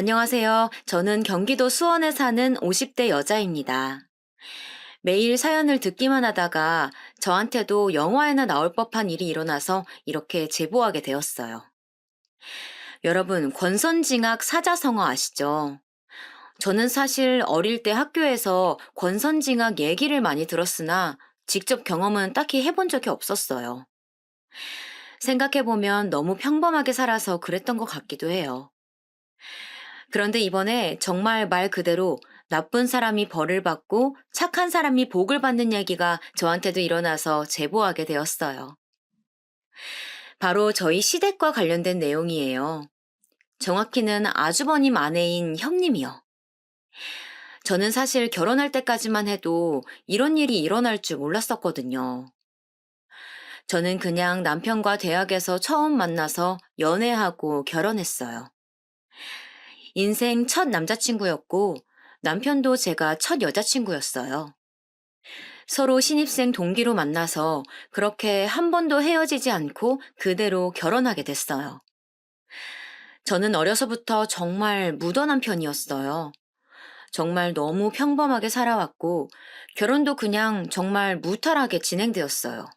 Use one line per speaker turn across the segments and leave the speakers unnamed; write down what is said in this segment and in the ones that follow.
안녕하세요. 저는 경기도 수원에 사는 50대 여자입니다. 매일 사연을 듣기만 하다가 저한테도 영화에나 나올 법한 일이 일어나서 이렇게 제보하게 되었어요. 여러분, 권선징악 사자성어 아시죠? 저는 사실 어릴 때 학교에서 권선징악 얘기를 많이 들었으나 직접 경험은 딱히 해본 적이 없었어요. 생각해보면 너무 평범하게 살아서 그랬던 것 같기도 해요. 그런데 이번에 정말 말 그대로 나쁜 사람이 벌을 받고 착한 사람이 복을 받는 얘기가 저한테도 일어나서 제보하게 되었어요. 바로 저희 시댁과 관련된 내용이에요. 정확히는 아주버님 아내인 형님이요. 저는 사실 결혼할 때까지만 해도 이런 일이 일어날 줄 몰랐었거든요. 저는 그냥 남편과 대학에서 처음 만나서 연애하고 결혼했어요. 인생 첫 남자친구였고 남편도 제가 첫 여자친구였어요. 서로 신입생 동기로 만나서 그렇게 한 번도 헤어지지 않고 그대로 결혼하게 됐어요. 저는 어려서부터 정말 무던한 편이었어요. 정말 너무 평범하게 살아왔고 결혼도 그냥 정말 무탈하게 진행되었어요.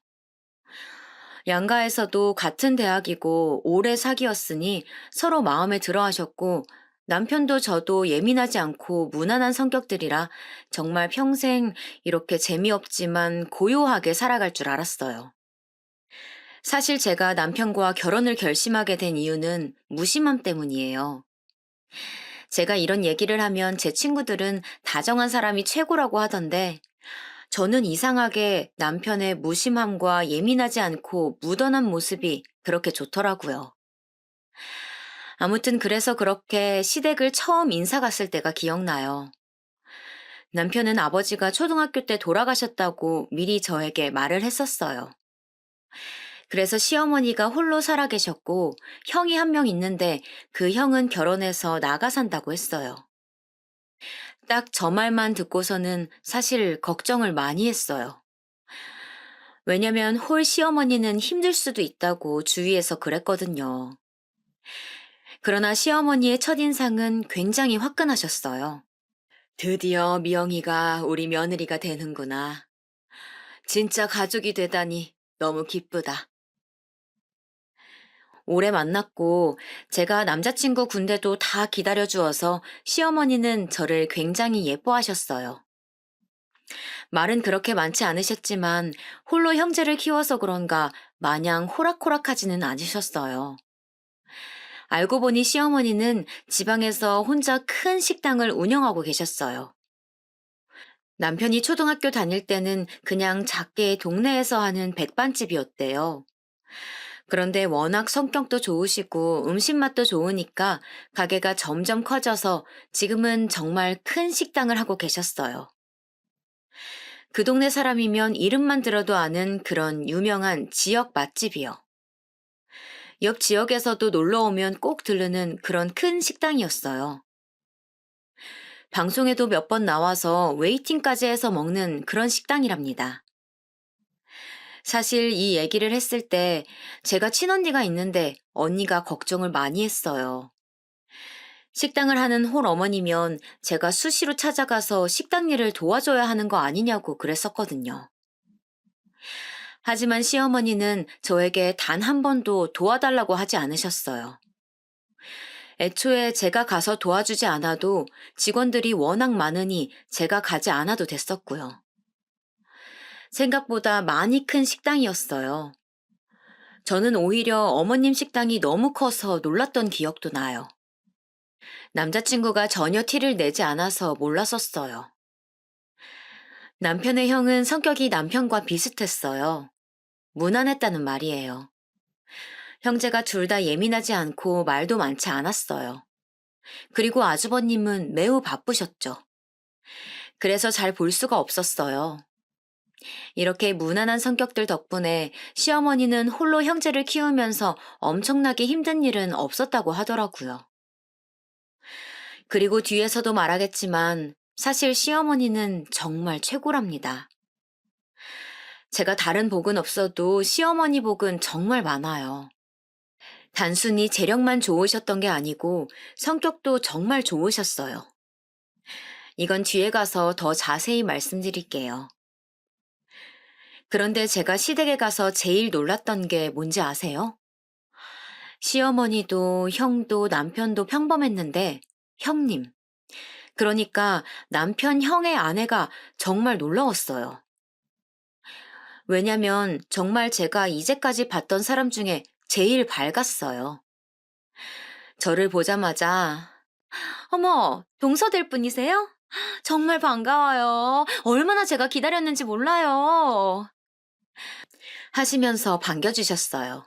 양가에서도 같은 대학이고 오래 사귀었으니 서로 마음에 들어 하셨고 남편도 저도 예민하지 않고 무난한 성격들이라 정말 평생 이렇게 재미없지만 고요하게 살아갈 줄 알았어요. 사실 제가 남편과 결혼을 결심하게 된 이유는 무심함 때문이에요. 제가 이런 얘기를 하면 제 친구들은 다정한 사람이 최고라고 하던데 저는 이상하게 남편의 무심함과 예민하지 않고 무던한 모습이 그렇게 좋더라고요. 아무튼 그래서 그렇게 시댁을 처음 인사 갔을 때가 기억나요. 남편은 아버지가 초등학교 때 돌아가셨다고 미리 저에게 말을 했었어요. 그래서 시어머니가 홀로 살아 계셨고 형이 한 명 있는데 그 형은 결혼해서 나가 산다고 했어요. 딱 저 말만 듣고서는 사실 걱정을 많이 했어요. 왜냐면 홀 시어머니는 힘들 수도 있다고 주위에서 그랬거든요. 그러나 시어머니의 첫인상은 굉장히 화끈하셨어요. 드디어 미영이가 우리 며느리가 되는구나. 진짜 가족이 되다니 너무 기쁘다. 오래 만났고 제가 남자친구 군대도 다 기다려주어서 시어머니는 저를 굉장히 예뻐하셨어요. 말은 그렇게 많지 않으셨지만 홀로 형제를 키워서 그런가 마냥 호락호락하지는 않으셨어요. 알고 보니 시어머니는 지방에서 혼자 큰 식당을 운영하고 계셨어요. 남편이 초등학교 다닐 때는 그냥 작게 동네에서 하는 백반집이었대요. 그런데 워낙 성격도 좋으시고 음식 맛도 좋으니까 가게가 점점 커져서 지금은 정말 큰 식당을 하고 계셨어요. 그 동네 사람이면 이름만 들어도 아는 그런 유명한 지역 맛집이요. 옆 지역에서도 놀러 오면 꼭 들르는 그런 큰 식당이었어요. 방송에도 몇 번 나와서 웨이팅까지 해서 먹는 그런 식당이랍니다. 사실 이 얘기를 했을 때 제가 친언니가 있는데 언니가 걱정을 많이 했어요. 식당을 하는 홀 어머니면 제가 수시로 찾아가서 식당 일을 도와줘야 하는 거 아니냐고 그랬었거든요. 하지만 시어머니는 저에게 단 한 번도 도와달라고 하지 않으셨어요. 애초에 제가 가서 도와주지 않아도 직원들이 워낙 많으니 제가 가지 않아도 됐었고요. 생각보다 많이 큰 식당이었어요. 저는 오히려 어머님 식당이 너무 커서 놀랐던 기억도 나요. 남자친구가 전혀 티를 내지 않아서 몰랐었어요. 남편의 형은 성격이 남편과 비슷했어요. 무난했다는 말이에요. 형제가 둘 다 예민하지 않고 말도 많지 않았어요. 그리고 아주버님은 매우 바쁘셨죠. 그래서 잘 볼 수가 없었어요. 이렇게 무난한 성격들 덕분에 시어머니는 홀로 형제를 키우면서 엄청나게 힘든 일은 없었다고 하더라고요. 그리고 뒤에서도 말하겠지만 사실 시어머니는 정말 최고랍니다. 제가 다른 복은 없어도 시어머니 복은 정말 많아요. 단순히 재력만 좋으셨던 게 아니고 성격도 정말 좋으셨어요. 이건 뒤에 가서 더 자세히 말씀드릴게요. 그런데 제가 시댁에 가서 제일 놀랐던 게 뭔지 아세요? 시어머니도 형도 남편도 평범했는데 형님, 그러니까 남편 형의 아내가 정말 놀라웠어요. 왜냐면 정말 제가 이제까지 봤던 사람 중에 제일 밝았어요. 저를 보자마자 어머, 동서될 분이세요? 정말 반가워요. 얼마나 제가 기다렸는지 몰라요. 하시면서 반겨주셨어요.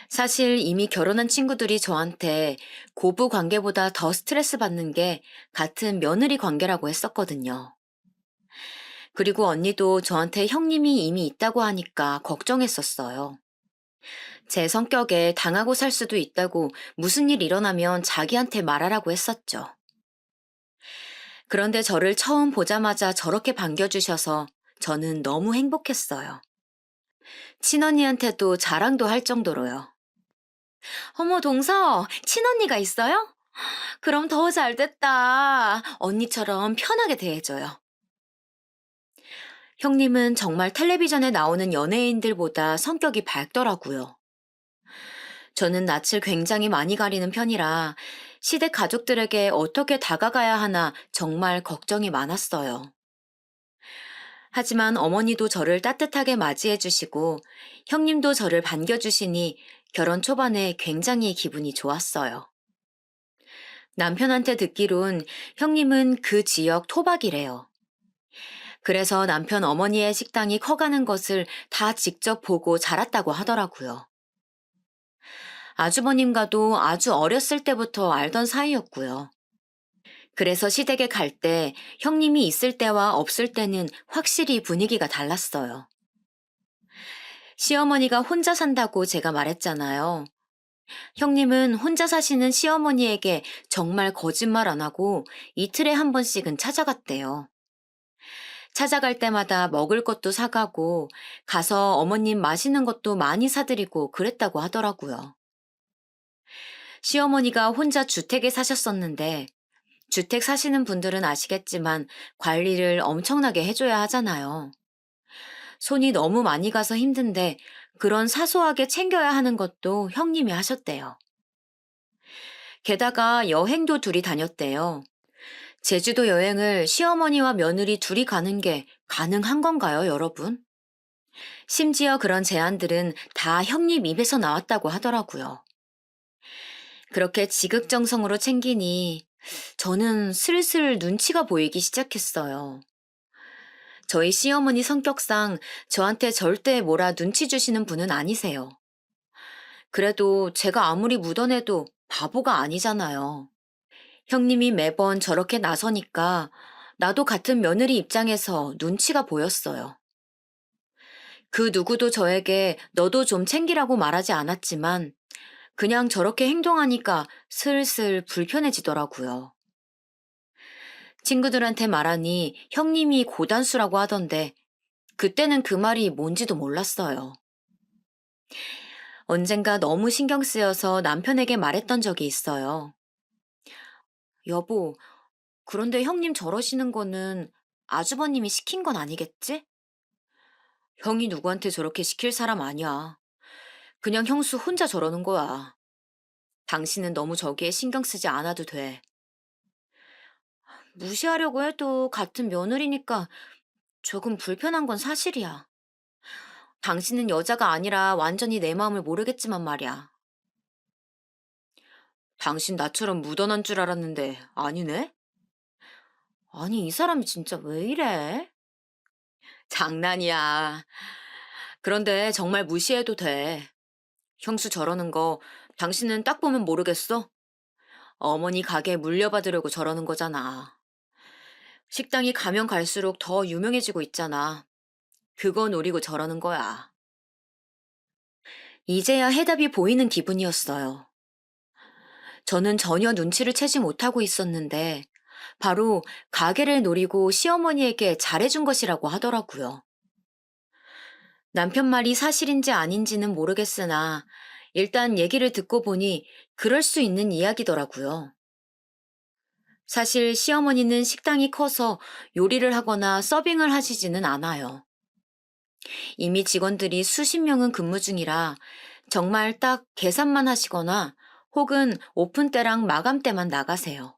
사실 이미 결혼한 친구들이 저한테 고부 관계보다 더 스트레스 받는 게 같은 며느리 관계라고 했었거든요. 그리고 언니도 저한테 형님이 이미 있다고 하니까 걱정했었어요. 제 성격에 당하고 살 수도 있다고 무슨 일 일어나면 자기한테 말하라고 했었죠. 그런데 저를 처음 보자마자 저렇게 반겨주셔서 저는 너무 행복했어요. 친언니한테도 자랑도 할 정도로요. 어머, 동서, 친언니가 있어요? 그럼 더 잘됐다. 언니처럼 편하게 대해줘요. 형님은 정말 텔레비전에 나오는 연예인들보다 성격이 밝더라고요. 저는 낯을 굉장히 많이 가리는 편이라 시댁 가족들에게 어떻게 다가가야 하나 정말 걱정이 많았어요. 하지만 어머니도 저를 따뜻하게 맞이해 주시고 형님도 저를 반겨주시니 결혼 초반에 굉장히 기분이 좋았어요. 남편한테 듣기론 형님은 그 지역 토박이래요. 그래서 남편 어머니의 식당이 커가는 것을 다 직접 보고 자랐다고 하더라고요. 아주버님과도 아주 어렸을 때부터 알던 사이였고요. 그래서 시댁에 갈 때 형님이 있을 때와 없을 때는 확실히 분위기가 달랐어요. 시어머니가 혼자 산다고 제가 말했잖아요. 형님은 혼자 사시는 시어머니에게 정말 거짓말 안 하고 이틀에 한 번씩은 찾아갔대요. 찾아갈 때마다 먹을 것도 사가고 가서 어머님 마시는 것도 많이 사드리고 그랬다고 하더라고요. 시어머니가 혼자 주택에 사셨었는데 주택 사시는 분들은 아시겠지만 관리를 엄청나게 해줘야 하잖아요. 손이 너무 많이 가서 힘든데 그런 사소하게 챙겨야 하는 것도 형님이 하셨대요. 게다가 여행도 둘이 다녔대요. 제주도 여행을 시어머니와 며느리 둘이 가는 게 가능한 건가요, 여러분? 심지어 그런 제안들은 다 형님 입에서 나왔다고 하더라고요. 그렇게 지극정성으로 챙기니 저는 슬슬 눈치가 보이기 시작했어요. 저희 시어머니 성격상 저한테 절대 뭐라 눈치 주시는 분은 아니세요. 그래도 제가 아무리 묻어내도 바보가 아니잖아요. 형님이 매번 저렇게 나서니까 나도 같은 며느리 입장에서 눈치가 보였어요. 그 누구도 저에게 너도 좀 챙기라고 말하지 않았지만 그냥 저렇게 행동하니까 슬슬 불편해지더라고요. 친구들한테 말하니 형님이 고단수라고 하던데 그때는 그 말이 뭔지도 몰랐어요. 언젠가 너무 신경 쓰여서 남편에게 말했던 적이 있어요. 여보, 그런데 형님 저러시는 거는 아주버님이 시킨 건 아니겠지? 형이 누구한테 저렇게 시킬 사람 아니야. 그냥 형수 혼자 저러는 거야. 당신은 너무 저기에 신경 쓰지 않아도 돼. 무시하려고 해도 같은 며느리니까 조금 불편한 건 사실이야. 당신은 여자가 아니라 완전히 내 마음을 모르겠지만 말이야. 당신 나처럼 묻어난 줄 알았는데 아니네? 아니, 이 사람이 진짜 왜 이래? 장난이야. 그런데 정말 무시해도 돼. 형수 저러는 거 당신은 딱 보면 모르겠어? 어머니 가게 물려받으려고 저러는 거잖아. 식당이 가면 갈수록 더 유명해지고 있잖아. 그거 노리고 저러는 거야. 이제야 해답이 보이는 기분이었어요. 저는 전혀 눈치를 채지 못하고 있었는데 바로 가게를 노리고 시어머니에게 잘해준 것이라고 하더라고요. 남편 말이 사실인지 아닌지는 모르겠으나 일단 얘기를 듣고 보니 그럴 수 있는 이야기더라고요. 사실 시어머니는 식당이 커서 요리를 하거나 서빙을 하시지는 않아요. 이미 직원들이 수십 명은 근무 중이라 정말 딱 계산만 하시거나 혹은 오픈 때랑 마감 때만 나가세요.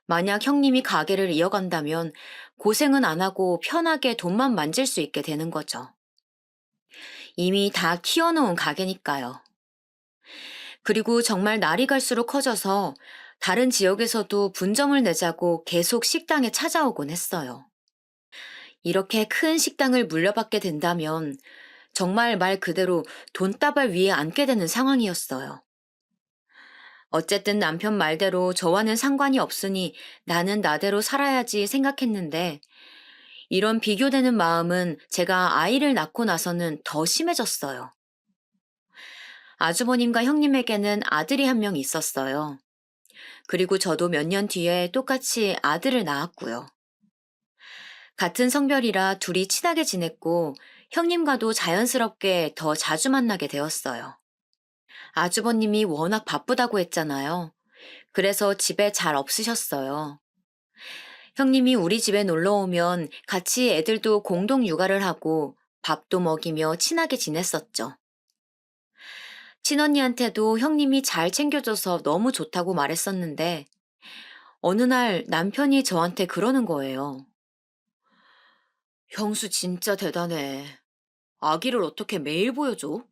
만약 형님이 가게를 이어간다면 고생은 안 하고 편하게 돈만 만질 수 있게 되는 거죠. 이미 다 키워놓은 가게니까요. 그리고 정말 날이 갈수록 커져서 다른 지역에서도 분점을 내자고 계속 식당에 찾아오곤 했어요. 이렇게 큰 식당을 물려받게 된다면 정말 말 그대로 돈다발 위에 앉게 되는 상황이었어요. 어쨌든 남편 말대로 저와는 상관이 없으니 나는 나대로 살아야지 생각했는데 이런 비교되는 마음은 제가 아이를 낳고 나서는 더 심해졌어요. 아주버님과 형님에게는 아들이 한 명 있었어요. 그리고 저도 몇 년 뒤에 똑같이 아들을 낳았고요. 같은 성별이라 둘이 친하게 지냈고 형님과도 자연스럽게 더 자주 만나게 되었어요. 아주버님이 워낙 바쁘다고 했잖아요. 그래서 집에 잘 없으셨어요. 형님이 우리 집에 놀러 오면 같이 애들도 공동 육아를 하고 밥도 먹이며 친하게 지냈었죠. 친언니한테도 형님이 잘 챙겨줘서 너무 좋다고 말했었는데 어느 날 남편이 저한테 그러는 거예요. 형수 진짜 대단해. 아기를 어떻게 매일 보여줘?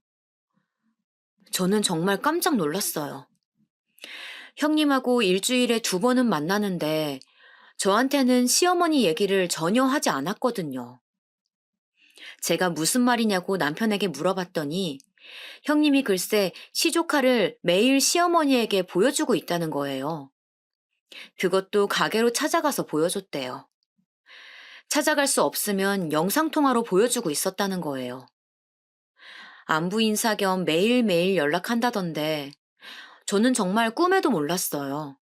저는 정말 깜짝 놀랐어요. 형님하고 일주일에 두 번은 만나는데 저한테는 시어머니 얘기를 전혀 하지 않았거든요. 제가 무슨 말이냐고 남편에게 물어봤더니 형님이 글쎄 시조카를 매일 시어머니에게 보여주고 있다는 거예요. 그것도 가게로 찾아가서 보여줬대요. 찾아갈 수 없으면 영상통화로 보여주고 있었다는 거예요. 안부 인사 겸 매일매일 연락한다던데 저는 정말 꿈에도 몰랐어요.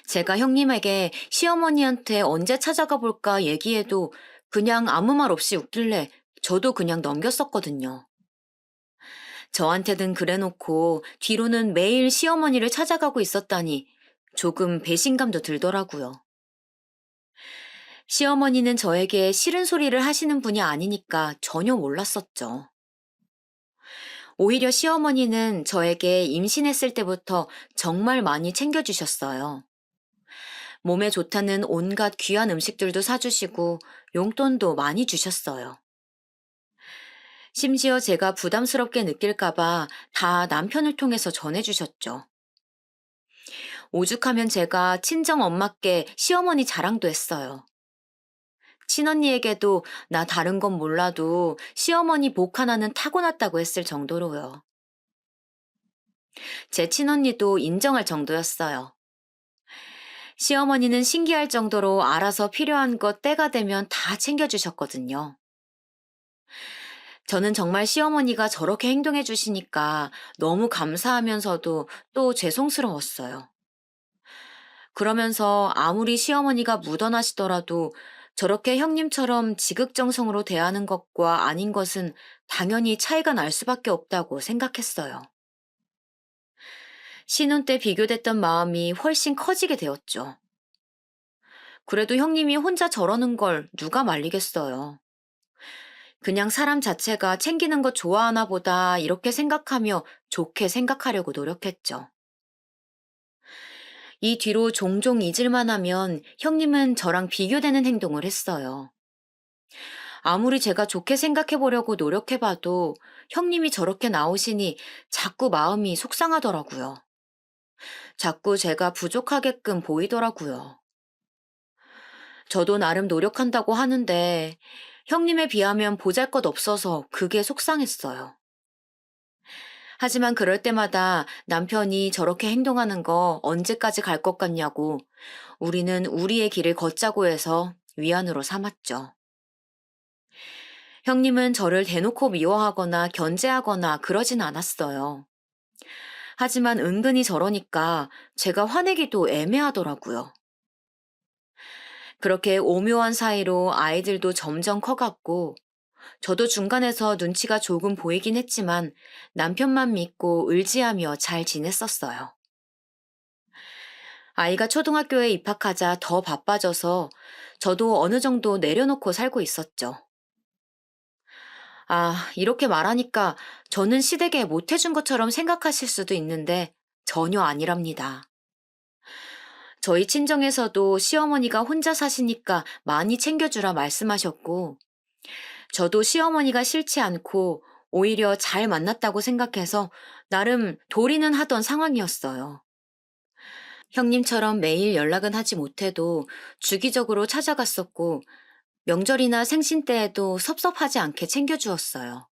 제가 형님에게 시어머니한테 언제 찾아가 볼까 얘기해도 그냥 아무 말 없이 웃길래 저도 그냥 넘겼었거든요. 저한테는 그래놓고 뒤로는 매일 시어머니를 찾아가고 있었다니 조금 배신감도 들더라고요. 시어머니는 저에게 싫은 소리를 하시는 분이 아니니까 전혀 몰랐었죠. 오히려 시어머니는 저에게 임신했을 때부터 정말 많이 챙겨주셨어요. 몸에 좋다는 온갖 귀한 음식들도 사주시고 용돈도 많이 주셨어요. 심지어 제가 부담스럽게 느낄까봐 다 남편을 통해서 전해주셨죠. 오죽하면 제가 친정 엄마께 시어머니 자랑도 했어요. 친언니에게도 나 다른 건 몰라도 시어머니 복 하나는 타고났다고 했을 정도로요. 제 친언니도 인정할 정도였어요. 시어머니는 신기할 정도로 알아서 필요한 것 때가 되면 다 챙겨주셨거든요. 저는 정말 시어머니가 저렇게 행동해 주시니까 너무 감사하면서도 또 죄송스러웠어요. 그러면서 아무리 시어머니가 묻어나시더라도 저렇게 형님처럼 지극정성으로 대하는 것과 아닌 것은 당연히 차이가 날 수밖에 없다고 생각했어요. 신혼 때 비교됐던 마음이 훨씬 커지게 되었죠. 그래도 형님이 혼자 저러는 걸 누가 말리겠어요. 그냥 사람 자체가 챙기는 거 좋아하나 보다 이렇게 생각하며 좋게 생각하려고 노력했죠. 이 뒤로 종종 잊을만 하면 형님은 저랑 비교되는 행동을 했어요. 아무리 제가 좋게 생각해 보려고 노력해봐도 형님이 저렇게 나오시니 자꾸 마음이 속상하더라고요. 자꾸 제가 부족하게끔 보이더라고요. 저도 나름 노력한다고 하는데 형님에 비하면 보잘것 없어서 그게 속상했어요. 하지만 그럴 때마다 남편이 저렇게 행동하는 거 언제까지 갈 것 같냐고 우리는 우리의 길을 걷자고 해서 위안으로 삼았죠. 형님은 저를 대놓고 미워하거나 견제하거나 그러진 않았어요. 하지만 은근히 저러니까 제가 화내기도 애매하더라고요. 그렇게 오묘한 사이로 아이들도 점점 커갔고 저도 중간에서 눈치가 조금 보이긴 했지만 남편만 믿고 의지하며 잘 지냈었어요. 아이가 초등학교에 입학하자 더 바빠져서 저도 어느 정도 내려놓고 살고 있었죠. 아, 이렇게 말하니까 저는 시댁에 못해준 것처럼 생각하실 수도 있는데 전혀 아니랍니다. 저희 친정에서도 시어머니가 혼자 사시니까 많이 챙겨주라 말씀하셨고, 저도 시어머니가 싫지 않고 오히려 잘 만났다고 생각해서 나름 도리는 하던 상황이었어요. 형님처럼 매일 연락은 하지 못해도 주기적으로 찾아갔었고, 명절이나 생신 때에도 섭섭하지 않게 챙겨주었어요.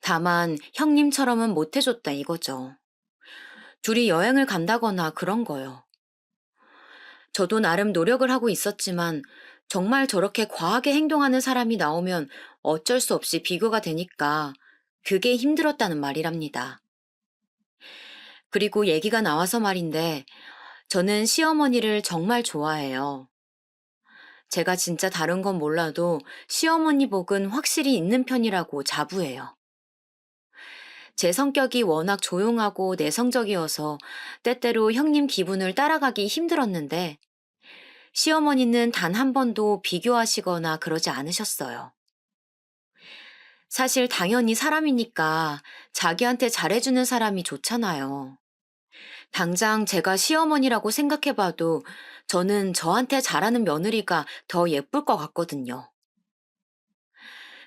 다만 형님처럼은 못해줬다 이거죠. 둘이 여행을 간다거나 그런 거요. 저도 나름 노력을 하고 있었지만 정말 저렇게 과하게 행동하는 사람이 나오면 어쩔 수 없이 비교가 되니까 그게 힘들었다는 말이랍니다. 그리고 얘기가 나와서 말인데 저는 시어머니를 정말 좋아해요. 제가 진짜 다른 건 몰라도 시어머니 복은 확실히 있는 편이라고 자부해요. 제 성격이 워낙 조용하고 내성적이어서 때때로 형님 기분을 따라가기 힘들었는데 시어머니는 단 한 번도 비교하시거나 그러지 않으셨어요. 사실 당연히 사람이니까 자기한테 잘해주는 사람이 좋잖아요. 당장 제가 시어머니라고 생각해봐도 저는 저한테 잘하는 며느리가 더 예쁠 것 같거든요.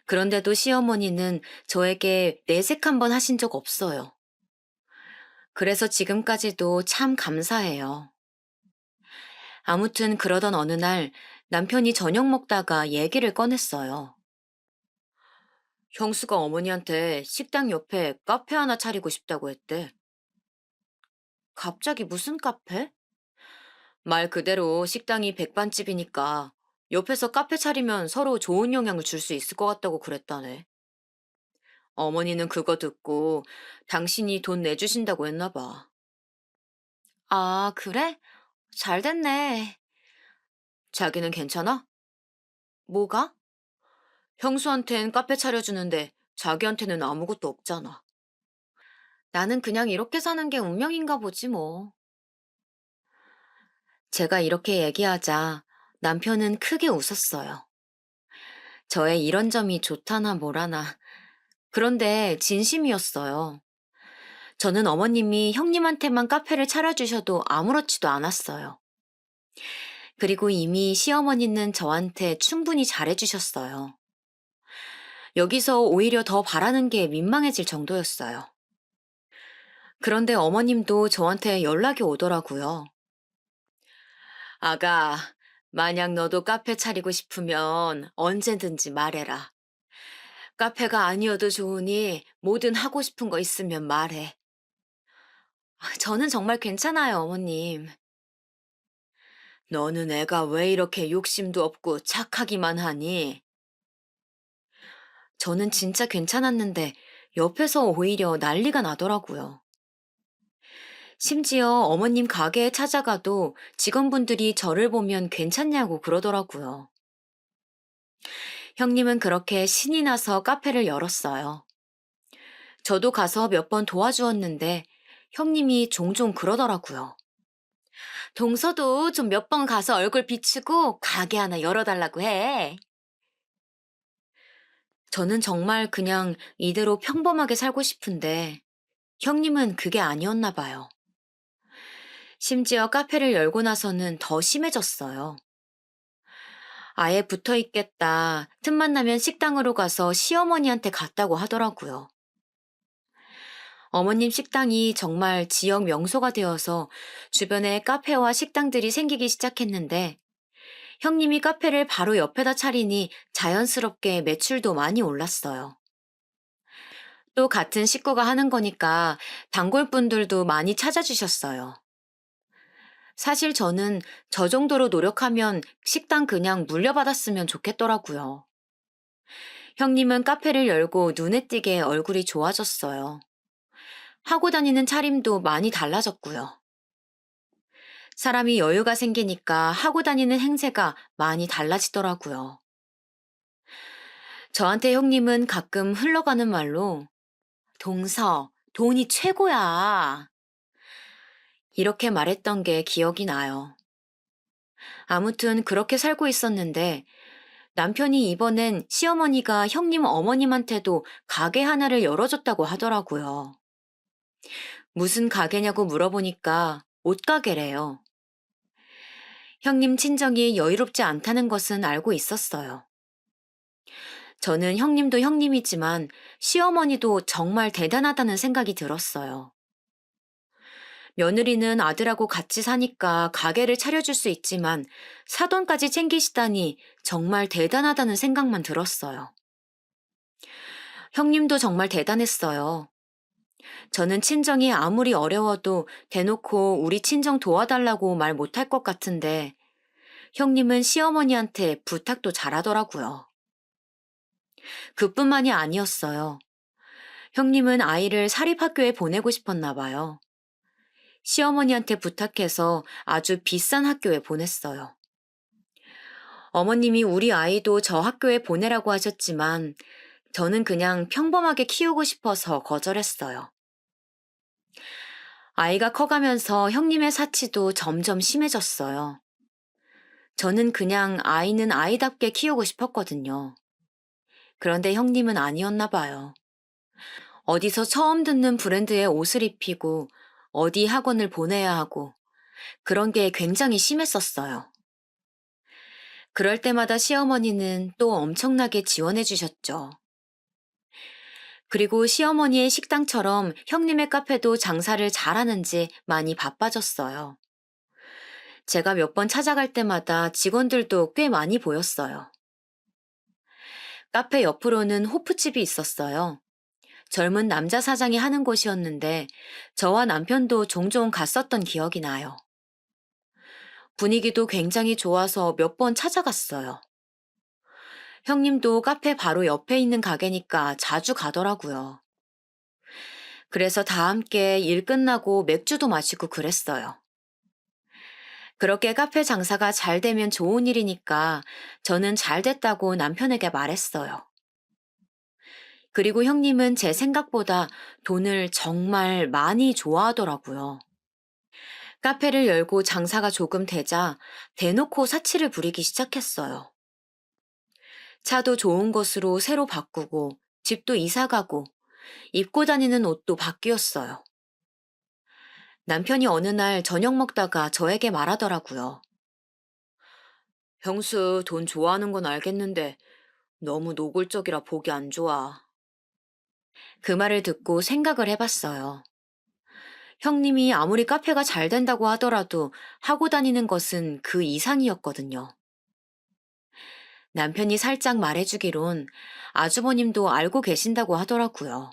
그런데도 시어머니는 저에게 내색 한 번 하신 적 없어요. 그래서 지금까지도 참 감사해요. 아무튼 그러던 어느 날 남편이 저녁 먹다가 얘기를 꺼냈어요. 형수가 어머니한테 식당 옆에 카페 하나 차리고 싶다고 했대. 갑자기 무슨 카페? 말 그대로 식당이 백반집이니까 옆에서 카페 차리면 서로 좋은 영향을 줄 수 있을 것 같다고 그랬다네. 어머니는 그거 듣고 당신이 돈 내주신다고 했나 봐. 아, 그래? 잘 됐네. 자기는 괜찮아? 뭐가? 형수한텐 카페 차려주는데 자기한테는 아무것도 없잖아. 나는 그냥 이렇게 사는 게 운명인가 보지 뭐. 제가 이렇게 얘기하자 남편은 크게 웃었어요. 저의 이런 점이 좋다나 뭐라나. 그런데 진심이었어요. 저는 어머님이 형님한테만 카페를 차려주셔도 아무렇지도 않았어요. 그리고 이미 시어머니는 저한테 충분히 잘해주셨어요. 여기서 오히려 더 바라는 게 민망해질 정도였어요. 그런데 어머님도 저한테 연락이 오더라고요. 아가, 만약 너도 카페 차리고 싶으면 언제든지 말해라. 카페가 아니어도 좋으니 뭐든 하고 싶은 거 있으면 말해. 저는 정말 괜찮아요, 어머님. 너는 애가 왜 이렇게 욕심도 없고 착하기만 하니? 저는 진짜 괜찮았는데 옆에서 오히려 난리가 나더라고요. 심지어 어머님 가게에 찾아가도 직원분들이 저를 보면 괜찮냐고 그러더라고요. 형님은 그렇게 신이 나서 카페를 열었어요. 저도 가서 몇 번 도와주었는데 형님이 종종 그러더라고요. 동서도 좀 몇 번 가서 얼굴 비추고 가게 하나 열어달라고 해. 저는 정말 그냥 이대로 평범하게 살고 싶은데 형님은 그게 아니었나 봐요. 심지어 카페를 열고 나서는 더 심해졌어요. 아예 붙어 있겠다. 틈만 나면 식당으로 가서 시어머니한테 갔다고 하더라고요. 어머님 식당이 정말 지역 명소가 되어서 주변에 카페와 식당들이 생기기 시작했는데 형님이 카페를 바로 옆에다 차리니 자연스럽게 매출도 많이 올랐어요. 또 같은 식구가 하는 거니까 단골분들도 많이 찾아주셨어요. 사실 저는 저 정도로 노력하면 식당 그냥 물려받았으면 좋겠더라고요. 형님은 카페를 열고 눈에 띄게 얼굴이 좋아졌어요. 하고 다니는 차림도 많이 달라졌고요. 사람이 여유가 생기니까 하고 다니는 행세가 많이 달라지더라고요. 저한테 형님은 가끔 흘러가는 말로 동서, 돈이 최고야. 이렇게 말했던 게 기억이 나요. 아무튼 그렇게 살고 있었는데 남편이 이번엔 시어머니가 형님 어머님한테도 가게 하나를 열어줬다고 하더라고요. 무슨 가게냐고 물어보니까 옷가게래요. 형님 친정이 여유롭지 않다는 것은 알고 있었어요. 저는 형님도 형님이지만 시어머니도 정말 대단하다는 생각이 들었어요. 며느리는 아들하고 같이 사니까 가게를 차려줄 수 있지만 사돈까지 챙기시다니 정말 대단하다는 생각만 들었어요. 형님도 정말 대단했어요. 저는 친정이 아무리 어려워도 대놓고 우리 친정 도와달라고 말 못할 것 같은데 형님은 시어머니한테 부탁도 잘하더라고요. 그뿐만이 아니었어요. 형님은 아이를 사립학교에 보내고 싶었나 봐요. 시어머니한테 부탁해서 아주 비싼 학교에 보냈어요. 어머님이 우리 아이도 저 학교에 보내라고 하셨지만 저는 그냥 평범하게 키우고 싶어서 거절했어요. 아이가 커가면서 형님의 사치도 점점 심해졌어요. 저는 그냥 아이는 아이답게 키우고 싶었거든요. 그런데 형님은 아니었나 봐요. 어디서 처음 듣는 브랜드의 옷을 입히고 어디 학원을 보내야 하고 그런 게 굉장히 심했었어요. 그럴 때마다 시어머니는 또 엄청나게 지원해 주셨죠. 그리고 시어머니의 식당처럼 형님의 카페도 장사를 잘하는지 많이 바빠졌어요. 제가 몇 번 찾아갈 때마다 직원들도 꽤 많이 보였어요. 카페 옆으로는 호프집이 있었어요. 젊은 남자 사장이 하는 곳이었는데 저와 남편도 종종 갔었던 기억이 나요. 분위기도 굉장히 좋아서 몇 번 찾아갔어요. 형님도 카페 바로 옆에 있는 가게니까 자주 가더라고요. 그래서 다 함께 일 끝나고 맥주도 마시고 그랬어요. 그렇게 카페 장사가 잘 되면 좋은 일이니까 저는 잘 됐다고 남편에게 말했어요. 그리고 형님은 제 생각보다 돈을 정말 많이 좋아하더라고요. 카페를 열고 장사가 조금 되자 대놓고 사치를 부리기 시작했어요. 차도 좋은 것으로 새로 바꾸고 집도 이사 가고 입고 다니는 옷도 바뀌었어요. 남편이 어느 날 저녁 먹다가 저에게 말하더라고요. 형수 돈 좋아하는 건 알겠는데 너무 노골적이라 보기 안 좋아. 그 말을 듣고 생각을 해봤어요. 형님이 아무리 카페가 잘 된다고 하더라도 하고 다니는 것은 그 이상이었거든요. 남편이 살짝 말해주기론 아주버님도 알고 계신다고 하더라고요.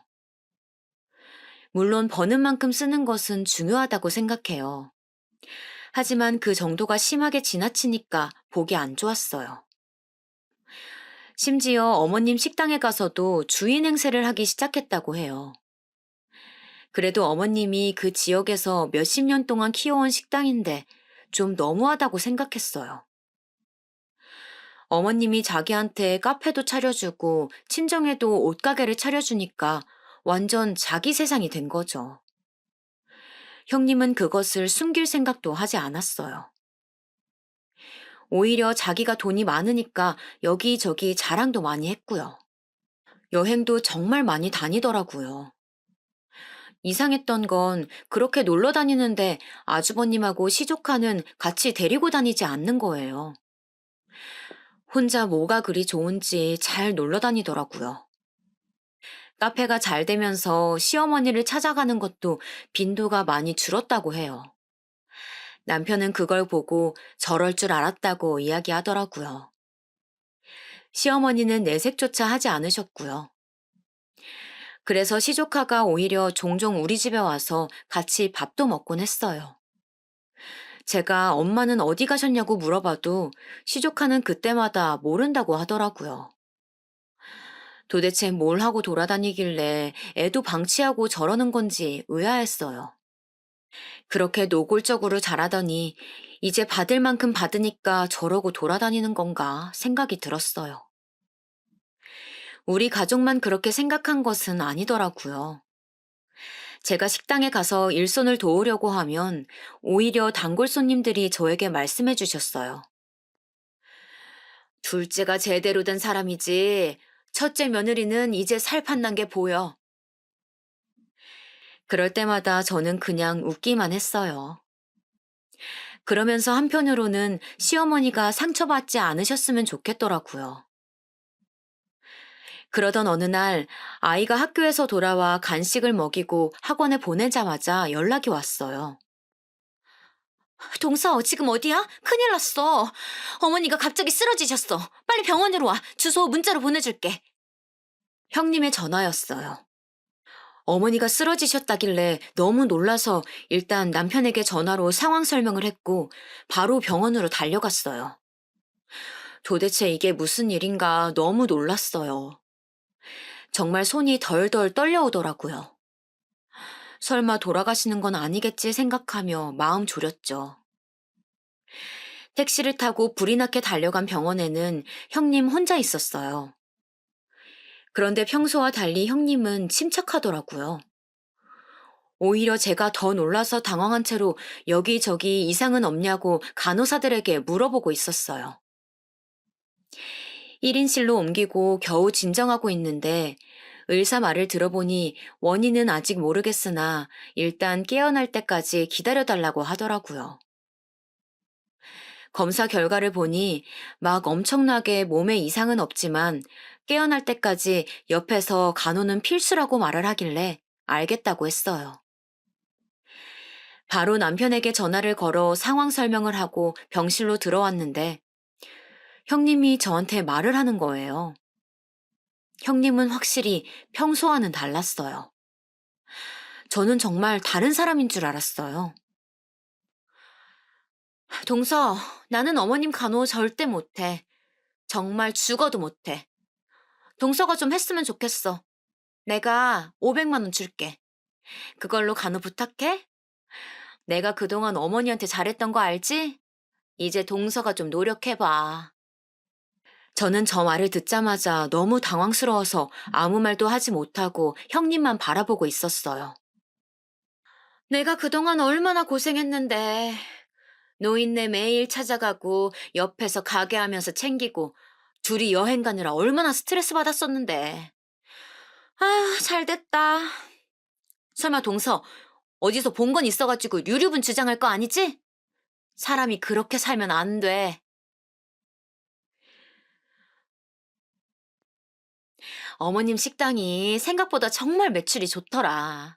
물론 버는 만큼 쓰는 것은 중요하다고 생각해요. 하지만 그 정도가 심하게 지나치니까 보기 안 좋았어요. 심지어 어머님 식당에 가서도 주인 행세를 하기 시작했다고 해요. 그래도 어머님이 그 지역에서 몇십 년 동안 키워온 식당인데 좀 너무하다고 생각했어요. 어머님이 자기한테 카페도 차려주고 친정에도 옷가게를 차려주니까 완전 자기 세상이 된 거죠. 형님은 그것을 숨길 생각도 하지 않았어요. 오히려 자기가 돈이 많으니까 여기저기 자랑도 많이 했고요. 여행도 정말 많이 다니더라고요. 이상했던 건 그렇게 놀러 다니는데 아주버님하고 시조카는 같이 데리고 다니지 않는 거예요. 혼자 뭐가 그리 좋은지 잘 놀러 다니더라고요. 카페가 잘 되면서 시어머니를 찾아가는 것도 빈도가 많이 줄었다고 해요. 남편은 그걸 보고 저럴 줄 알았다고 이야기하더라고요. 시어머니는 내색조차 하지 않으셨고요. 그래서 시조카가 오히려 종종 우리 집에 와서 같이 밥도 먹곤 했어요. 제가 엄마는 어디 가셨냐고 물어봐도 시조카는 그때마다 모른다고 하더라고요. 도대체 뭘 하고 돌아다니길래 애도 방치하고 저러는 건지 의아했어요. 그렇게 노골적으로 잘하더니 이제 받을 만큼 받으니까 저러고 돌아다니는 건가 생각이 들었어요. 우리 가족만 그렇게 생각한 것은 아니더라고요. 제가 식당에 가서 일손을 도우려고 하면 오히려 단골 손님들이 저에게 말씀해 주셨어요. 둘째가 제대로 된 사람이지. 첫째 며느리는 이제 살판난 게 보여. 그럴 때마다 저는 그냥 웃기만 했어요. 그러면서 한편으로는 시어머니가 상처받지 않으셨으면 좋겠더라고요. 그러던 어느 날 아이가 학교에서 돌아와 간식을 먹이고 학원에 보내자마자 연락이 왔어요. 동서, 지금 어디야? 큰일 났어. 어머니가 갑자기 쓰러지셨어. 빨리 병원으로 와. 주소 문자로 보내줄게. 형님의 전화였어요. 어머니가 쓰러지셨다길래 너무 놀라서 일단 남편에게 전화로 상황 설명을 했고 바로 병원으로 달려갔어요. 도대체 이게 무슨 일인가 너무 놀랐어요. 정말 손이 덜덜 떨려오더라고요. 설마 돌아가시는 건 아니겠지 생각하며 마음 졸였죠. 택시를 타고 불이 나게 달려간 병원에는 형님 혼자 있었어요. 그런데 평소와 달리 형님은 침착하더라고요. 오히려 제가 더 놀라서 당황한 채로 여기저기 이상은 없냐고 간호사들에게 물어보고 있었어요. 1인실로 옮기고 겨우 진정하고 있는데 의사 말을 들어보니 원인은 아직 모르겠으나 일단 깨어날 때까지 기다려달라고 하더라고요. 검사 결과를 보니 막 엄청나게 몸에 이상은 없지만 깨어날 때까지 옆에서 간호는 필수라고 말을 하길래 알겠다고 했어요. 바로 남편에게 전화를 걸어 상황 설명을 하고 병실로 들어왔는데 형님이 저한테 말을 하는 거예요. 형님은 확실히 평소와는 달랐어요. 저는 정말 다른 사람인 줄 알았어요. 동서, 나는 어머님 간호 절대 못해. 정말 죽어도 못해. 동서가 좀 했으면 좋겠어. 내가 500만 원 줄게. 그걸로 간호 부탁해? 내가 그동안 어머니한테 잘했던 거 알지? 이제 동서가 좀 노력해봐. 저는 저 말을 듣자마자 너무 당황스러워서 아무 말도 하지 못하고 형님만 바라보고 있었어요. 내가 그동안 얼마나 고생했는데. 노인네 매일 찾아가고 옆에서 가게 하면서 챙기고 둘이 여행 가느라 얼마나 스트레스 받았었는데. 아, 잘 됐다. 설마 동서, 어디서 본 건 있어가지고 유류분 주장할 거 아니지? 사람이 그렇게 살면 안 돼. 어머님 식당이 생각보다 정말 매출이 좋더라.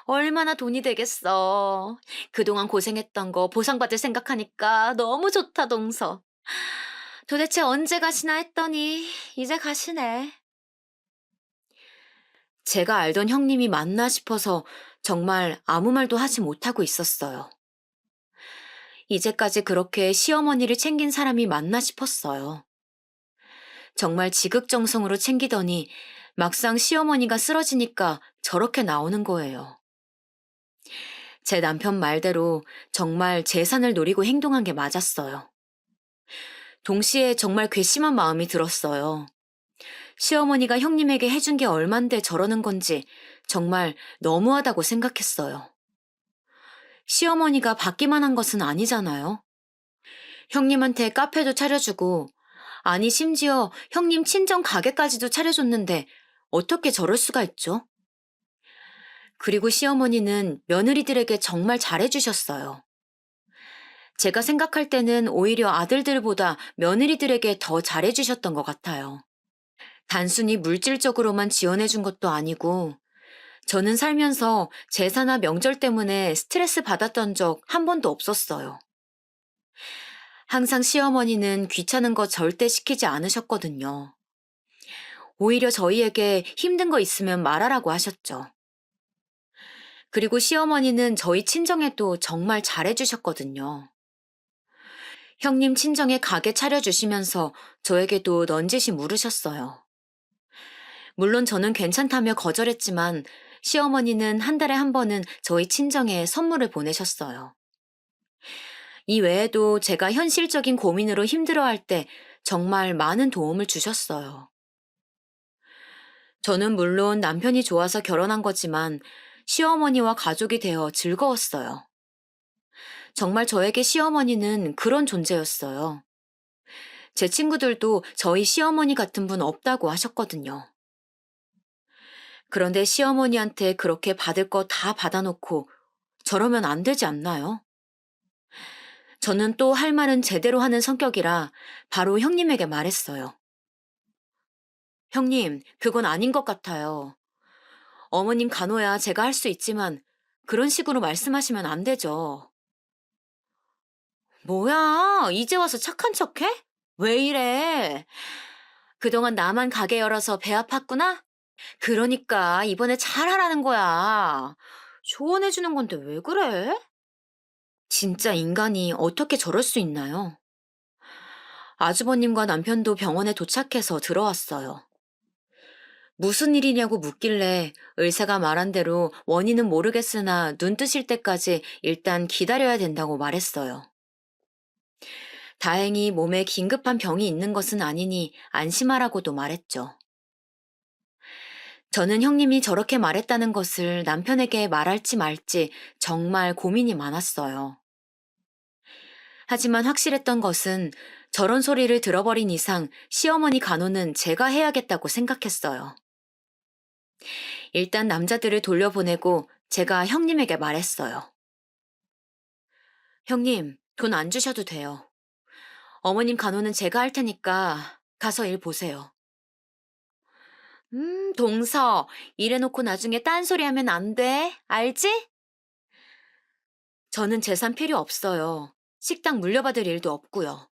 얼마나 돈이 되겠어. 그동안 고생했던 거 보상받을 생각하니까 너무 좋다, 동서. 도대체 언제 가시나 했더니 이제 가시네. 제가 알던 형님이 맞나 싶어서 정말 아무 말도 하지 못하고 있었어요. 이제까지 그렇게 시어머니를 챙긴 사람이 맞나 싶었어요. 정말 지극정성으로 챙기더니 막상 시어머니가 쓰러지니까 저렇게 나오는 거예요. 제 남편 말대로 정말 재산을 노리고 행동한 게 맞았어요. 동시에 정말 괘씸한 마음이 들었어요. 시어머니가 형님에게 해준 게 얼만데 저러는 건지 정말 너무하다고 생각했어요. 시어머니가 받기만 한 것은 아니잖아요. 형님한테 카페도 차려주고, 아니 심지어 형님 친정 가게까지도 차려줬는데 어떻게 저럴 수가 있죠? 그리고 시어머니는 며느리들에게 정말 잘해주셨어요. 제가 생각할 때는 오히려 아들들보다 며느리들에게 더 잘해주셨던 것 같아요. 단순히 물질적으로만 지원해준 것도 아니고, 저는 살면서 제사나 명절 때문에 스트레스 받았던 적 한 번도 없었어요. 항상 시어머니는 귀찮은 거 절대 시키지 않으셨거든요. 오히려 저희에게 힘든 거 있으면 말하라고 하셨죠. 그리고 시어머니는 저희 친정에도 정말 잘해주셨거든요. 형님 친정에 가게 차려주시면서 저에게도 넌지시 물으셨어요. 물론 저는 괜찮다며 거절했지만 시어머니는 한 달에 한 번은 저희 친정에 선물을 보내셨어요. 이 외에도 제가 현실적인 고민으로 힘들어할 때 정말 많은 도움을 주셨어요. 저는 물론 남편이 좋아서 결혼한 거지만 시어머니와 가족이 되어 즐거웠어요. 정말 저에게 시어머니는 그런 존재였어요. 제 친구들도 저희 시어머니 같은 분 없다고 하셨거든요. 그런데 시어머니한테 그렇게 받을 거 다 받아놓고 저러면 안 되지 않나요? 저는 또 할 말은 제대로 하는 성격이라 바로 형님에게 말했어요. 형님, 그건 아닌 것 같아요. 어머님 간호야 제가 할 수 있지만 그런 식으로 말씀하시면 안 되죠. 뭐야, 이제 와서 착한 척해? 왜 이래? 그동안 나만 가게 열어서 배 아팠구나? 그러니까 이번에 잘하라는 거야. 조언해주는 건데 왜 그래? 진짜 인간이 어떻게 저럴 수 있나요? 아주버님과 남편도 병원에 도착해서 들어왔어요. 무슨 일이냐고 묻길래 의사가 말한 대로 원인은 모르겠으나 눈 뜨실 때까지 일단 기다려야 된다고 말했어요. 다행히 몸에 긴급한 병이 있는 것은 아니니 안심하라고도 말했죠. 저는 형님이 저렇게 말했다는 것을 남편에게 말할지 말지 정말 고민이 많았어요. 하지만 확실했던 것은 저런 소리를 들어버린 이상 시어머니 간호는 제가 해야겠다고 생각했어요. 일단 남자들을 돌려보내고 제가 형님에게 말했어요. 형님, 돈 안 주셔도 돼요. 어머님 간호는 제가 할 테니까 가서 일 보세요. 동서, 이래놓고 나중에 딴소리 하면 안 돼. 알지? 저는 재산 필요 없어요. 식당 물려받을 일도 없고요.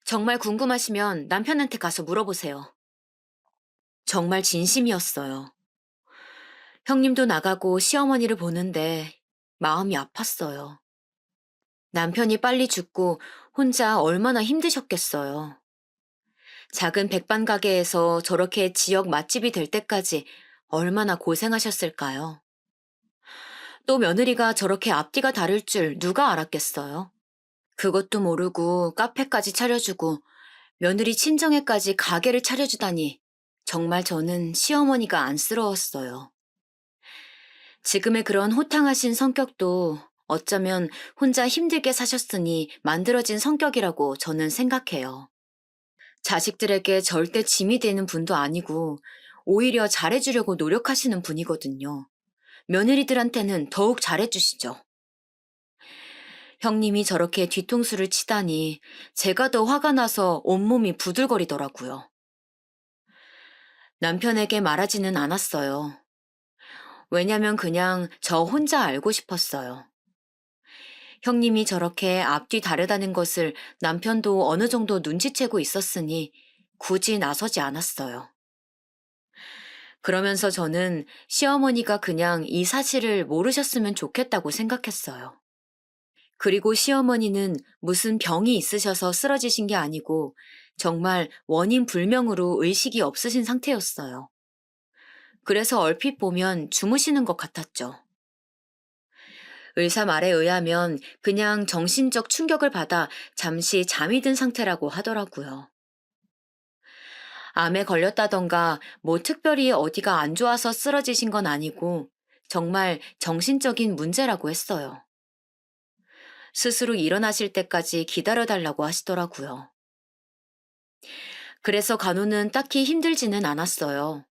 정말 궁금하시면 남편한테 가서 물어보세요. 정말 진심이었어요. 형님도 나가고 시어머니를 보는데 마음이 아팠어요. 남편이 빨리 죽고 혼자 얼마나 힘드셨겠어요. 작은 백반 가게에서 저렇게 지역 맛집이 될 때까지 얼마나 고생하셨을까요? 또 며느리가 저렇게 앞뒤가 다를 줄 누가 알았겠어요? 그것도 모르고 카페까지 차려주고 며느리 친정에까지 가게를 차려주다니 정말 저는 시어머니가 안쓰러웠어요. 지금의 그런 호탕하신 성격도 어쩌면 혼자 힘들게 사셨으니 만들어진 성격이라고 저는 생각해요. 자식들에게 절대 짐이 되는 분도 아니고 오히려 잘해주려고 노력하시는 분이거든요. 며느리들한테는 더욱 잘해주시죠. 형님이 저렇게 뒤통수를 치다니 제가 더 화가 나서 온몸이 부들거리더라고요. 남편에게 말하지는 않았어요. 왜냐면 그냥 저 혼자 알고 싶었어요. 형님이 저렇게 앞뒤 다르다는 것을 남편도 어느 정도 눈치채고 있었으니 굳이 나서지 않았어요. 그러면서 저는 시어머니가 그냥 이 사실을 모르셨으면 좋겠다고 생각했어요. 그리고 시어머니는 무슨 병이 있으셔서 쓰러지신 게 아니고 정말 원인 불명으로 의식이 없으신 상태였어요. 그래서 얼핏 보면 주무시는 것 같았죠. 의사 말에 의하면 그냥 정신적 충격을 받아 잠시 잠이 든 상태라고 하더라고요. 암에 걸렸다던가 뭐 특별히 어디가 안 좋아서 쓰러지신 건 아니고 정말 정신적인 문제라고 했어요. 스스로 일어나실 때까지 기다려달라고 하시더라고요. 그래서 간호는 딱히 힘들지는 않았어요.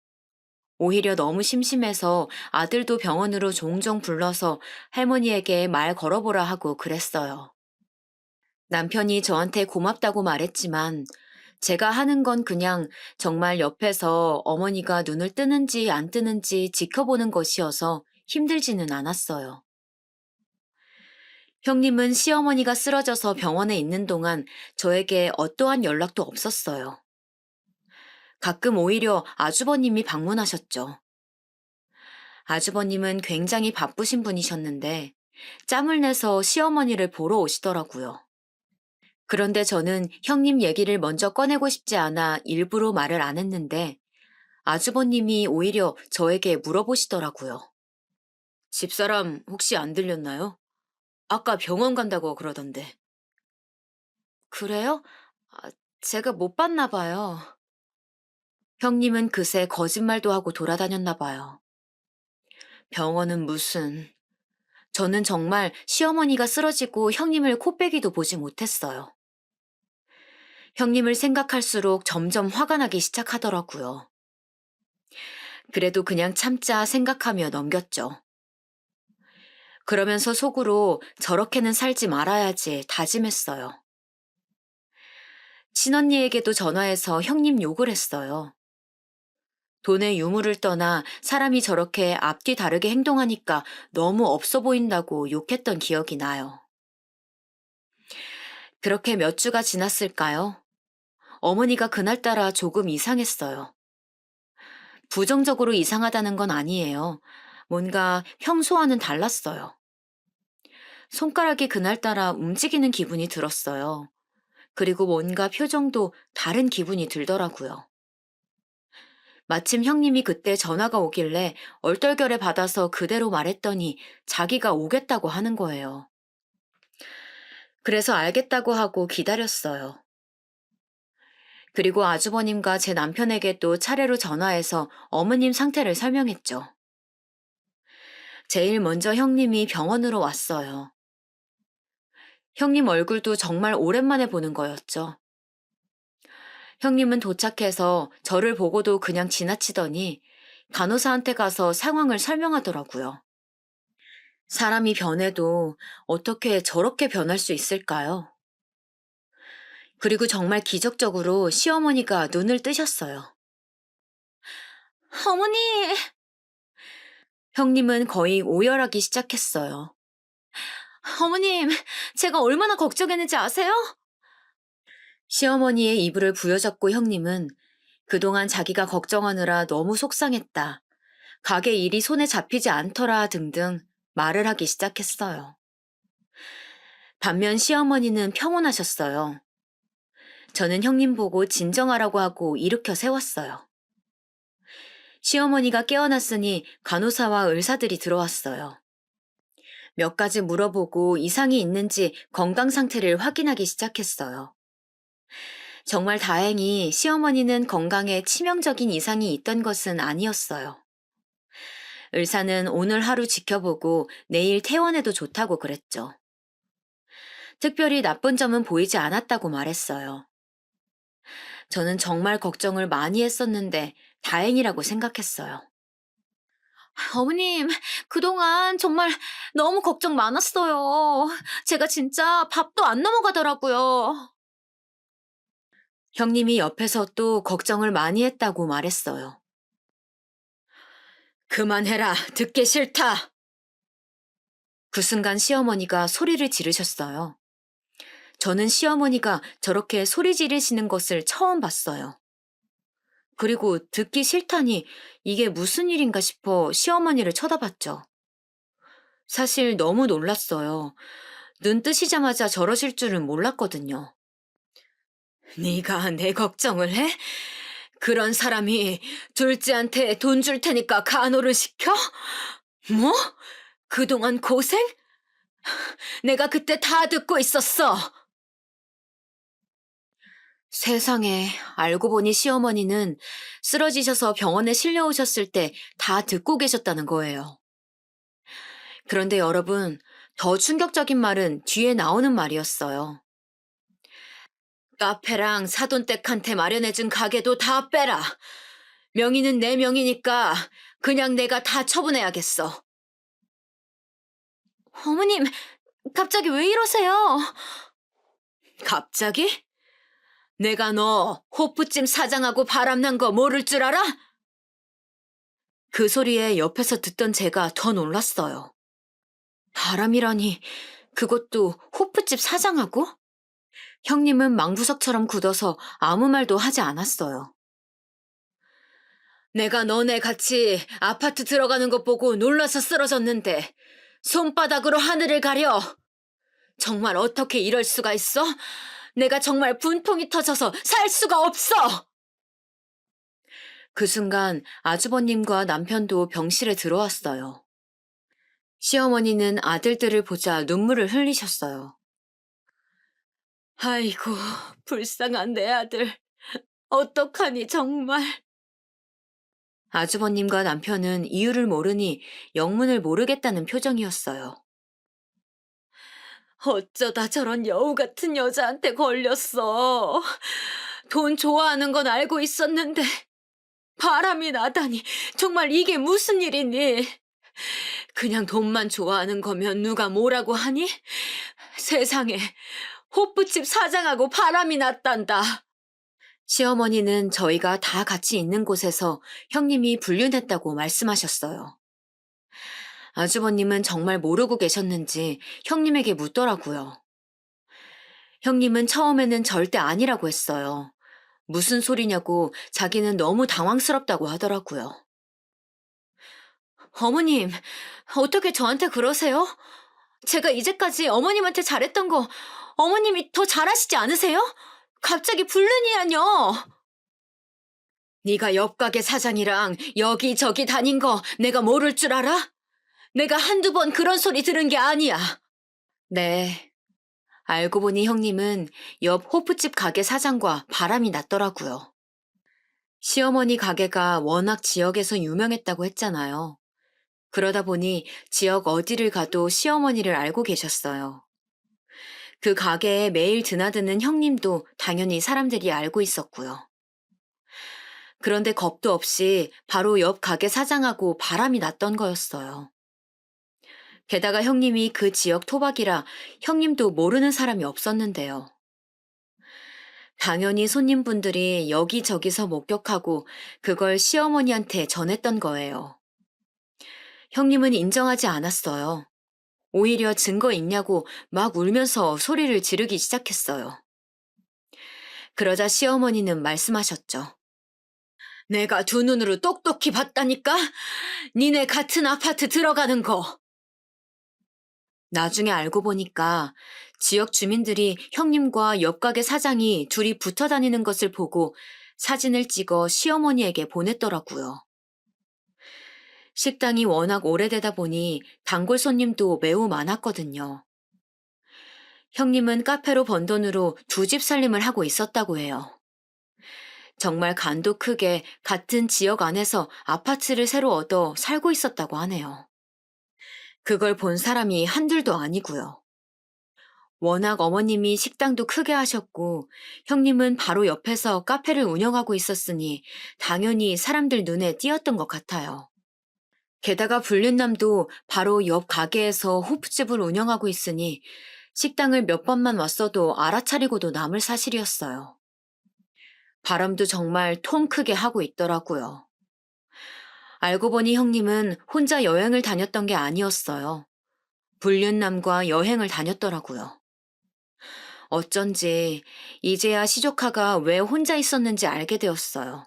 오히려 너무 심심해서 아들도 병원으로 종종 불러서 할머니에게 말 걸어보라 하고 그랬어요. 남편이 저한테 고맙다고 말했지만 제가 하는 건 그냥 정말 옆에서 어머니가 눈을 뜨는지 안 뜨는지 지켜보는 것이어서 힘들지는 않았어요. 형님은 시어머니가 쓰러져서 병원에 있는 동안 저에게 어떠한 연락도 없었어요. 가끔 오히려 아주버님이 방문하셨죠. 아주버님은 굉장히 바쁘신 분이셨는데 짬을 내서 시어머니를 보러 오시더라고요. 그런데 저는 형님 얘기를 먼저 꺼내고 싶지 않아 일부러 말을 안 했는데 아주버님이 오히려 저에게 물어보시더라고요. 집사람 혹시 안 들렸나요? 아까 병원 간다고 그러던데. 그래요? 제가 못 봤나 봐요. 형님은 그새 거짓말도 하고 돌아다녔나 봐요. 병원은 무슨. 저는 정말 시어머니가 쓰러지고 형님을 코빼기도 보지 못했어요. 형님을 생각할수록 점점 화가 나기 시작하더라고요. 그래도 그냥 참자 생각하며 넘겼죠. 그러면서 속으로 저렇게는 살지 말아야지 다짐했어요. 친언니에게도 전화해서 형님 욕을 했어요. 돈의 유무를 떠나 사람이 저렇게 앞뒤 다르게 행동하니까 너무 없어 보인다고 욕했던 기억이 나요. 그렇게 몇 주가 지났을까요? 어머니가 그날따라 조금 이상했어요. 부정적으로 이상하다는 건 아니에요. 뭔가 평소와는 달랐어요. 손가락이 그날따라 움직이는 기분이 들었어요. 그리고 뭔가 표정도 다른 기분이 들더라고요. 마침 형님이 그때 전화가 오길래 얼떨결에 받아서 그대로 말했더니 자기가 오겠다고 하는 거예요. 그래서 알겠다고 하고 기다렸어요. 그리고 아주버님과 제 남편에게 또 차례로 전화해서 어머님 상태를 설명했죠. 제일 먼저 형님이 병원으로 왔어요. 형님 얼굴도 정말 오랜만에 보는 거였죠. 형님은 도착해서 저를 보고도 그냥 지나치더니 간호사한테 가서 상황을 설명하더라고요. 사람이 변해도 어떻게 저렇게 변할 수 있을까요? 그리고 정말 기적적으로 시어머니가 눈을 뜨셨어요. 어머니! 형님은 거의 오열하기 시작했어요. 어머님, 제가 얼마나 걱정했는지 아세요? 시어머니의 이불을 부여잡고 형님은 그동안 자기가 걱정하느라 너무 속상했다. 가게 일이 손에 잡히지 않더라 등등 말을 하기 시작했어요. 반면 시어머니는 평온하셨어요. 저는 형님 보고 진정하라고 하고 일으켜 세웠어요. 시어머니가 깨어났으니 간호사와 의사들이 들어왔어요. 몇 가지 물어보고 이상이 있는지 건강 상태를 확인하기 시작했어요. 정말 다행히 시어머니는 건강에 치명적인 이상이 있던 것은 아니었어요. 의사는 오늘 하루 지켜보고 내일 퇴원해도 좋다고 그랬죠. 특별히 나쁜 점은 보이지 않았다고 말했어요. 저는 정말 걱정을 많이 했었는데 다행이라고 생각했어요. 어머님, 그동안 정말 너무 걱정 많았어요. 제가 진짜 밥도 안 넘어가더라고요. 형님이 옆에서 또 걱정을 많이 했다고 말했어요. 그만해라, 듣기 싫다. 그 순간 시어머니가 소리를 지르셨어요. 저는 시어머니가 저렇게 소리 지르시는 것을 처음 봤어요. 그리고 듣기 싫다니 이게 무슨 일인가 싶어 시어머니를 쳐다봤죠. 사실 너무 놀랐어요. 눈 뜨시자마자 저러실 줄은 몰랐거든요. 네가 내 걱정을 해? 그런 사람이 둘째한테 돈 줄 테니까 간호를 시켜? 뭐? 그동안 고생? 내가 그때 다 듣고 있었어. 세상에, 알고 보니 시어머니는 쓰러지셔서 병원에 실려오셨을 때 다 듣고 계셨다는 거예요. 그런데 여러분, 더 충격적인 말은 뒤에 나오는 말이었어요. 카페랑 사돈댁한테 마련해준 가게도 다 빼라. 명의는 내 명의니까 그냥 내가 다 처분해야겠어. 어머님, 갑자기 왜 이러세요? 갑자기? 내가 너 호프집 사장하고 바람난 거 모를 줄 알아? 그 소리에 옆에서 듣던 제가 더 놀랐어요. 바람이라니, 그것도 호프집 사장하고? 형님은 망부석처럼 굳어서 아무 말도 하지 않았어요. 내가 너네 같이 아파트 들어가는 것 보고 놀라서 쓰러졌는데 손바닥으로 하늘을 가려. 정말 어떻게 이럴 수가 있어? 내가 정말 분통이 터져서 살 수가 없어! 그 순간 아주버님과 남편도 병실에 들어왔어요. 시어머니는 아들들을 보자 눈물을 흘리셨어요. 아이고, 불쌍한 내 아들. 어떡하니 정말. 아주버님과 남편은 이유를 모르니 영문을 모르겠다는 표정이었어요. 어쩌다 저런 여우 같은 여자한테 걸렸어. 돈 좋아하는 건 알고 있었는데 바람이 나다니 정말 이게 무슨 일이니? 그냥 돈만 좋아하는 거면 누가 뭐라고 하니? 세상에 호프집 사장하고 바람이 났단다. 시어머니는 저희가 다 같이 있는 곳에서 형님이 불륜했다고 말씀하셨어요. 아주버님은 정말 모르고 계셨는지 형님에게 묻더라고요. 형님은 처음에는 절대 아니라고 했어요. 무슨 소리냐고 자기는 너무 당황스럽다고 하더라고요. 어머님, 어떻게 저한테 그러세요? 제가 이제까지 어머님한테 잘했던 거 어머님이 더 잘하시지 않으세요? 갑자기 불륜이라뇨. 네가 옆 가게 사장이랑 여기저기 다닌 거 내가 모를 줄 알아? 내가 한두 번 그런 소리 들은 게 아니야. 네. 알고 보니 형님은 옆 호프집 가게 사장과 바람이 났더라고요. 시어머니 가게가 워낙 지역에서 유명했다고 했잖아요. 그러다 보니 지역 어디를 가도 시어머니를 알고 계셨어요. 그 가게에 매일 드나드는 형님도 당연히 사람들이 알고 있었고요. 그런데 겁도 없이 바로 옆 가게 사장하고 바람이 났던 거였어요. 게다가 형님이 그 지역 토박이라 형님도 모르는 사람이 없었는데요. 당연히 손님분들이 여기저기서 목격하고 그걸 시어머니한테 전했던 거예요. 형님은 인정하지 않았어요. 오히려 증거 있냐고 막 울면서 소리를 지르기 시작했어요. 그러자 시어머니는 말씀하셨죠. 내가 두 눈으로 똑똑히 봤다니까? 니네 같은 아파트 들어가는 거. 나중에 알고 보니까 지역 주민들이 형님과 옆 가게 사장이 둘이 붙어 다니는 것을 보고 사진을 찍어 시어머니에게 보냈더라고요. 식당이 워낙 오래되다 보니 단골 손님도 매우 많았거든요. 형님은 카페로 번 돈으로 두 집 살림을 하고 있었다고 해요. 정말 간도 크게 같은 지역 안에서 아파트를 새로 얻어 살고 있었다고 하네요. 그걸 본 사람이 한둘도 아니고요. 워낙 어머님이 식당도 크게 하셨고 형님은 바로 옆에서 카페를 운영하고 있었으니 당연히 사람들 눈에 띄었던 것 같아요. 게다가 불륜남도 바로 옆 가게에서 호프집을 운영하고 있으니 식당을 몇 번만 왔어도 알아차리고도 남을 사실이었어요. 바람도 정말 통 크게 하고 있더라고요. 알고 보니 형님은 혼자 여행을 다녔던 게 아니었어요. 불륜남과 여행을 다녔더라고요. 어쩐지 이제야 시조카가 왜 혼자 있었는지 알게 되었어요.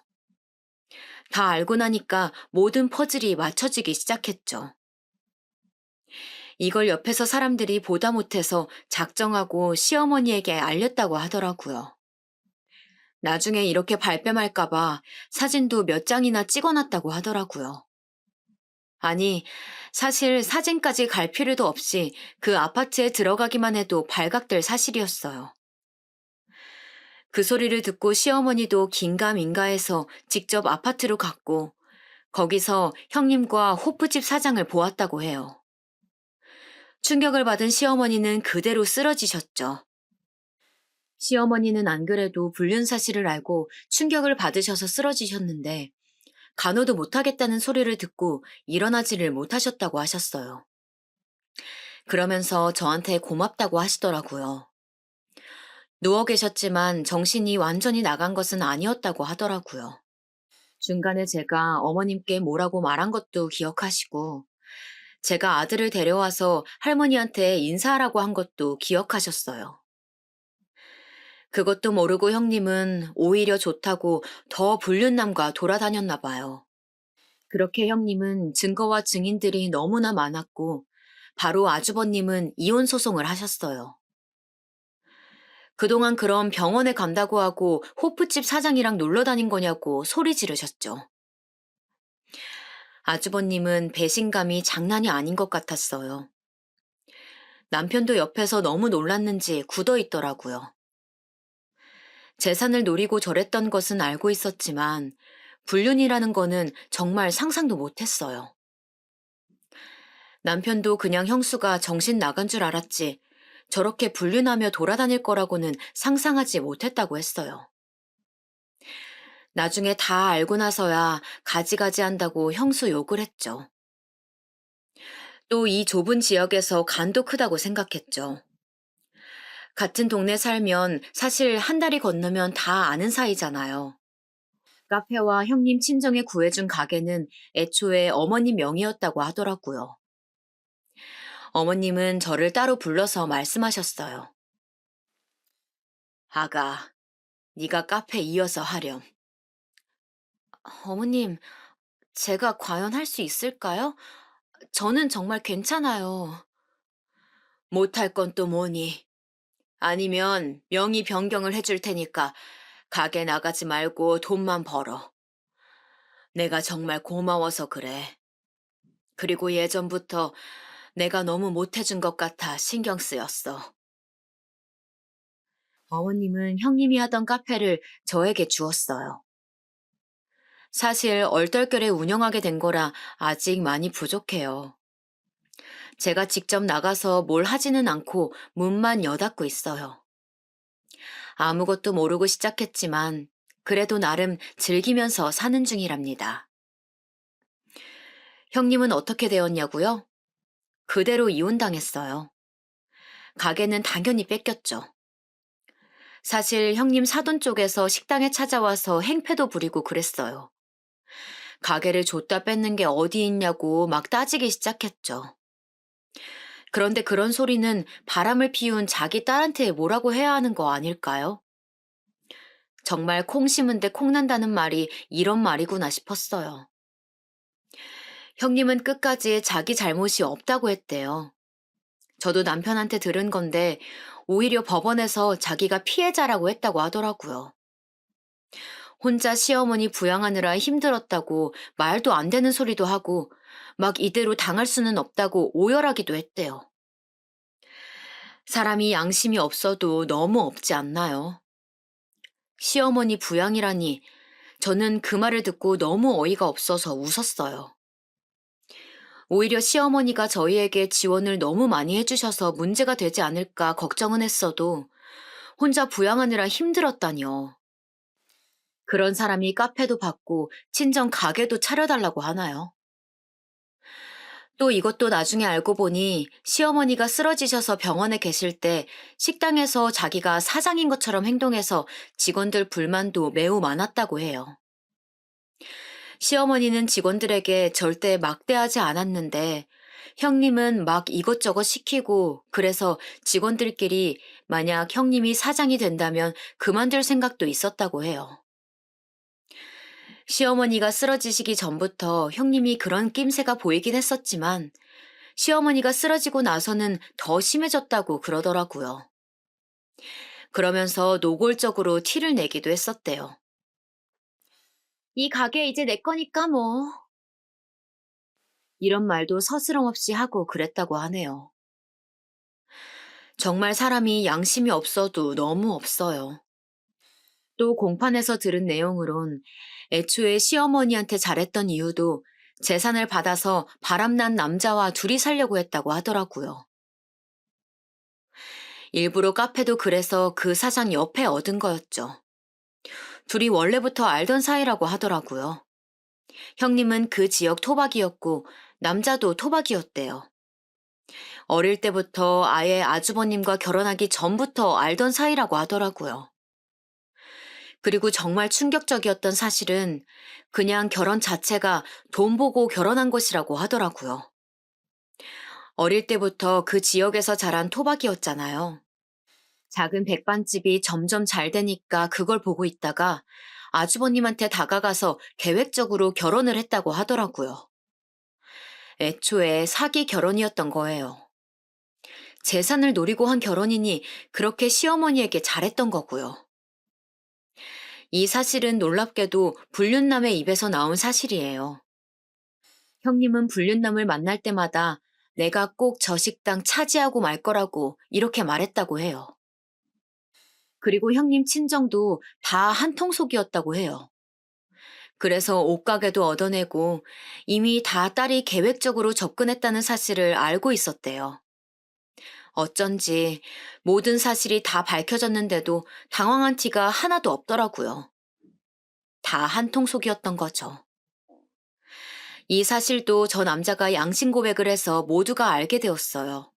다 알고 나니까 모든 퍼즐이 맞춰지기 시작했죠. 이걸 옆에서 사람들이 보다 못해서 작정하고 시어머니에게 알렸다고 하더라고요. 나중에 이렇게 발뺌할까봐 사진도 몇 장이나 찍어놨다고 하더라고요. 아니, 사실 사진까지 갈 필요도 없이 그 아파트에 들어가기만 해도 발각될 사실이었어요. 그 소리를 듣고 시어머니도 긴가민가해서 직접 아파트로 갔고 거기서 형님과 호프집 사장을 보았다고 해요. 충격을 받은 시어머니는 그대로 쓰러지셨죠. 시어머니는 안 그래도 불륜 사실을 알고 충격을 받으셔서 쓰러지셨는데 간호도 못하겠다는 소리를 듣고 일어나지를 못하셨다고 하셨어요. 그러면서 저한테 고맙다고 하시더라고요. 누워 계셨지만 정신이 완전히 나간 것은 아니었다고 하더라고요. 중간에 제가 어머님께 뭐라고 말한 것도 기억하시고 제가 아들을 데려와서 할머니한테 인사하라고 한 것도 기억하셨어요. 그것도 모르고 형님은 오히려 좋다고 더 불륜남과 돌아다녔나 봐요. 그렇게 형님은 증거와 증인들이 너무나 많았고 바로 아주버님은 이혼 소송을 하셨어요. 그동안 그럼 병원에 간다고 하고 호프집 사장이랑 놀러 다닌 거냐고 소리 지르셨죠. 아주버님은 배신감이 장난이 아닌 것 같았어요. 남편도 옆에서 너무 놀랐는지 굳어 있더라고요. 재산을 노리고 저랬던 것은 알고 있었지만 불륜이라는 거는 정말 상상도 못했어요. 남편도 그냥 형수가 정신 나간 줄 알았지 저렇게 불륜하며 돌아다닐 거라고는 상상하지 못했다고 했어요. 나중에 다 알고 나서야 가지가지 한다고 형수 욕을 했죠. 또 이 좁은 지역에서 간도 크다고 생각했죠. 같은 동네 살면 사실 한 달이 건너면 다 아는 사이잖아요. 카페와 형님 친정에 구해준 가게는 애초에 어머님 명의였다고 하더라고요. 어머님은 저를 따로 불러서 말씀하셨어요. 아가, 네가 카페 이어서 하렴. 어머님, 제가 과연 할 수 있을까요? 저는 정말 괜찮아요. 못할 건 또 뭐니? 아니면 명의 변경을 해줄 테니까 가게 나가지 말고 돈만 벌어. 내가 정말 고마워서 그래. 그리고 예전부터 내가 너무 못해준 것 같아 신경 쓰였어. 어머님은 형님이 하던 카페를 저에게 주었어요. 사실 얼떨결에 운영하게 된 거라 아직 많이 부족해요. 제가 직접 나가서 뭘 하지는 않고 문만 여닫고 있어요. 아무것도 모르고 시작했지만 그래도 나름 즐기면서 사는 중이랍니다. 형님은 어떻게 되었냐고요? 그대로 이혼당했어요. 가게는 당연히 뺏겼죠. 사실 형님 사돈 쪽에서 식당에 찾아와서 행패도 부리고 그랬어요. 가게를 줬다 뺏는 게 어디 있냐고 막 따지기 시작했죠. 그런데 그런 소리는 바람을 피운 자기 딸한테 뭐라고 해야 하는 거 아닐까요? 정말 콩 심은 데 콩 난다는 말이 이런 말이구나 싶었어요. 형님은 끝까지 자기 잘못이 없다고 했대요. 저도 남편한테 들은 건데 오히려 법원에서 자기가 피해자라고 했다고 하더라고요. 혼자 시어머니 부양하느라 힘들었다고 말도 안 되는 소리도 하고 막 이대로 당할 수는 없다고 오열하기도 했대요. 사람이 양심이 없어도 너무 없지 않나요? 시어머니 부양이라니 저는 그 말을 듣고 너무 어이가 없어서 웃었어요. 오히려 시어머니가 저희에게 지원을 너무 많이 해주셔서 문제가 되지 않을까 걱정은 했어도 혼자 부양하느라 힘들었다니요. 그런 사람이 카페도 받고 친정 가게도 차려달라고 하나요? 또 이것도 나중에 알고 보니 시어머니가 쓰러지셔서 병원에 계실 때 식당에서 자기가 사장인 것처럼 행동해서 직원들 불만도 매우 많았다고 해요. 시어머니는 직원들에게 절대 막대하지 않았는데 형님은 막 이것저것 시키고 그래서 직원들끼리 만약 형님이 사장이 된다면 그만둘 생각도 있었다고 해요. 시어머니가 쓰러지시기 전부터 형님이 그런 낌새가 보이긴 했었지만 시어머니가 쓰러지고 나서는 더 심해졌다고 그러더라고요. 그러면서 노골적으로 티를 내기도 했었대요. 이 가게 이제 내 거니까 뭐. 이런 말도 서스럼 없이 하고 그랬다고 하네요. 정말 사람이 양심이 없어도 너무 없어요. 또 공판에서 들은 내용으론 애초에 시어머니한테 잘했던 이유도 재산을 받아서 바람난 남자와 둘이 살려고 했다고 하더라고요. 일부러 카페도 그래서 그 사장 옆에 얻은 거였죠. 둘이 원래부터 알던 사이라고 하더라고요. 형님은 그 지역 토박이였고 남자도 토박이였대요. 어릴 때부터 아예 아주버님과 결혼하기 전부터 알던 사이라고 하더라고요. 그리고 정말 충격적이었던 사실은 그냥 결혼 자체가 돈 보고 결혼한 것이라고 하더라고요. 어릴 때부터 그 지역에서 자란 토박이였잖아요. 작은 백반집이 점점 잘 되니까 그걸 보고 있다가 아주버님한테 다가가서 계획적으로 결혼을 했다고 하더라고요. 애초에 사기 결혼이었던 거예요. 재산을 노리고 한 결혼이니 그렇게 시어머니에게 잘했던 거고요. 이 사실은 놀랍게도 불륜남의 입에서 나온 사실이에요. 형님은 불륜남을 만날 때마다 내가 꼭 저 식당 차지하고 말 거라고 이렇게 말했다고 해요. 그리고 형님 친정도 다 한통속이었다고 해요. 그래서 옷가게도 얻어내고 이미 다 딸이 계획적으로 접근했다는 사실을 알고 있었대요. 어쩐지 모든 사실이 다 밝혀졌는데도 당황한 티가 하나도 없더라고요. 다 한통속이었던 거죠. 이 사실도 저 남자가 양심 고백을 해서 모두가 알게 되었어요.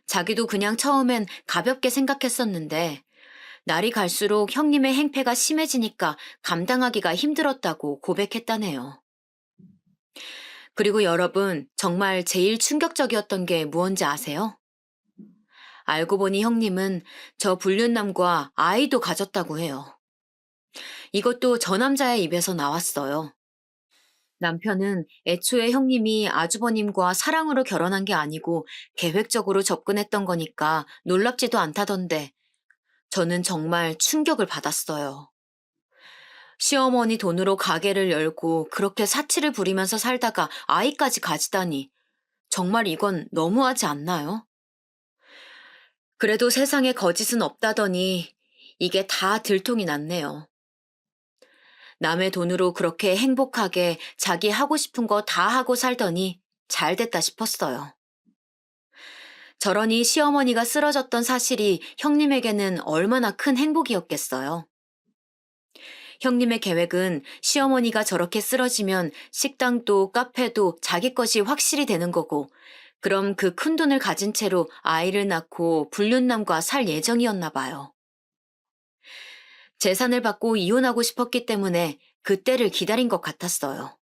자기도 그냥 처음엔 가볍게 생각했었는데 날이 갈수록 형님의 행패가 심해지니까 감당하기가 힘들었다고 고백했다네요. 그리고 여러분, 정말 제일 충격적이었던 게 무언지 아세요? 알고 보니 형님은 저 불륜남과 아이도 가졌다고 해요. 이것도 저 남자의 입에서 나왔어요. 남편은 애초에 형님이 아주버님과 사랑으로 결혼한 게 아니고 계획적으로 접근했던 거니까 놀랍지도 않다던데 저는 정말 충격을 받았어요. 시어머니 돈으로 가게를 열고 그렇게 사치를 부리면서 살다가 아이까지 가지다니 정말 이건 너무하지 않나요? 그래도 세상에 거짓은 없다더니 이게 다 들통이 났네요. 남의 돈으로 그렇게 행복하게 자기 하고 싶은 거 다 하고 살더니 잘 됐다 싶었어요. 저러니 시어머니가 쓰러졌던 사실이 형님에게는 얼마나 큰 행복이었겠어요. 형님의 계획은 시어머니가 저렇게 쓰러지면 식당도 카페도 자기 것이 확실히 되는 거고, 그럼 그 큰 돈을 가진 채로 아이를 낳고 불륜남과 살 예정이었나 봐요. 재산을 받고 이혼하고 싶었기 때문에 그때를 기다린 것 같았어요.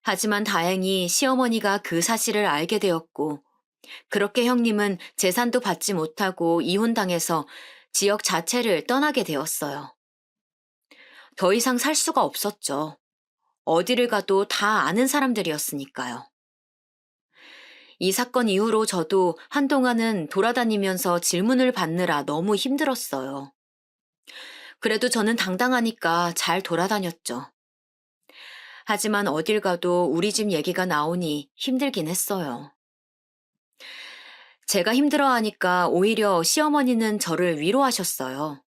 하지만 다행히 시어머니가 그 사실을 알게 되었고, 그렇게 형님은 재산도 받지 못하고 이혼당해서 지역 자체를 떠나게 되었어요. 더 이상 살 수가 없었죠. 어디를 가도 다 아는 사람들이었으니까요. 이 사건 이후로 저도 한동안은 돌아다니면서 질문을 받느라 너무 힘들었어요. 그래도 저는 당당하니까 잘 돌아다녔죠. 하지만 어딜 가도 우리 집 얘기가 나오니 힘들긴 했어요. 제가 힘들어하니까 오히려 시어머니는 저를 위로하셨어요.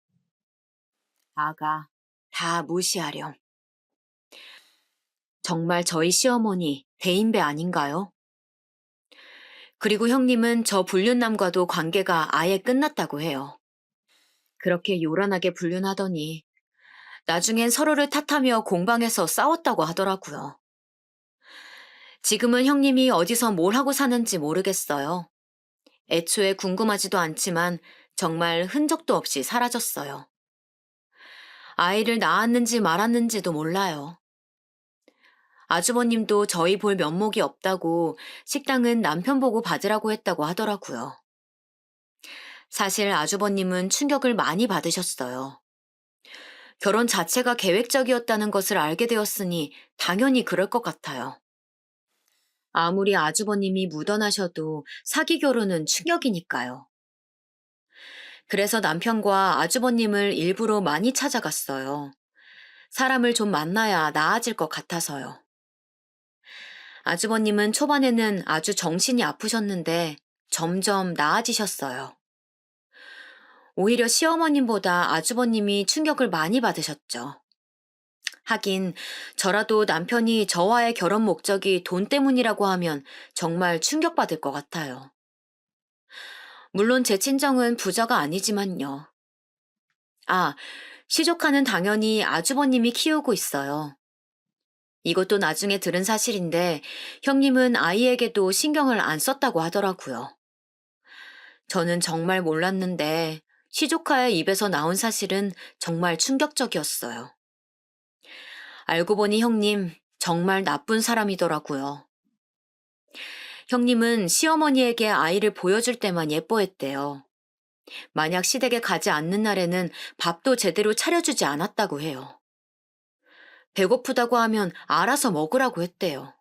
아가, 다 무시하렴. 정말 저희 시어머니 대인배 아닌가요? 그리고 형님은 저 불륜남과도 관계가 아예 끝났다고 해요. 그렇게 요란하게 불륜하더니 나중엔 서로를 탓하며 공방에서 싸웠다고 하더라고요. 지금은 형님이 어디서 뭘 하고 사는지 모르겠어요. 애초에 궁금하지도 않지만 정말 흔적도 없이 사라졌어요. 아이를 낳았는지 말았는지도 몰라요. 아주버님도 저희 볼 면목이 없다고 식당은 남편 보고 받으라고 했다고 하더라고요. 사실 아주버님은 충격을 많이 받으셨어요. 결혼 자체가 계획적이었다는 것을 알게 되었으니 당연히 그럴 것 같아요. 아무리 아주버님이 묻어나셔도 사기 결혼은 충격이니까요. 그래서 남편과 아주버님을 일부러 많이 찾아갔어요. 사람을 좀 만나야 나아질 것 같아서요. 아주버님은 초반에는 아주 정신이 아프셨는데 점점 나아지셨어요. 오히려 시어머님보다 아주버님이 충격을 많이 받으셨죠. 하긴 저라도 남편이 저와의 결혼 목적이 돈 때문이라고 하면 정말 충격받을 것 같아요. 물론 제 친정은 부자가 아니지만요. 아, 시조카는 당연히 아주버님이 키우고 있어요. 이것도 나중에 들은 사실인데 형님은 아이에게도 신경을 안 썼다고 하더라고요. 저는 정말 몰랐는데 시조카의 입에서 나온 사실은 정말 충격적이었어요. 알고 보니 형님 정말 나쁜 사람이더라고요. 형님은 시어머니에게 아이를 보여줄 때만 예뻐했대요. 만약 시댁에 가지 않는 날에는 밥도 제대로 차려주지 않았다고 해요. 배고프다고 하면 알아서 먹으라고 했대요.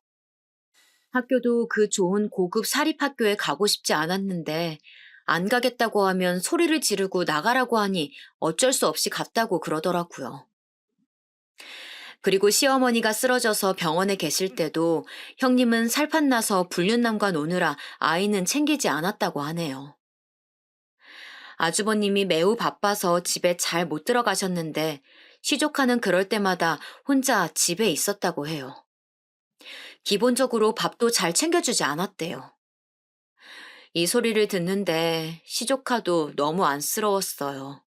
학교도 그 좋은 고급 사립학교에 가고 싶지 않았는데 안 가겠다고 하면 소리를 지르고 나가라고 하니 어쩔 수 없이 갔다고 그러더라고요. 그리고 시어머니가 쓰러져서 병원에 계실 때도 형님은 살판나서 불륜남과 노느라 아이는 챙기지 않았다고 하네요. 아주버님이 매우 바빠서 집에 잘 못 들어가셨는데 시조카는 그럴 때마다 혼자 집에 있었다고 해요. 기본적으로 밥도 잘 챙겨주지 않았대요. 이 소리를 듣는데 시조카도 너무 안쓰러웠어요.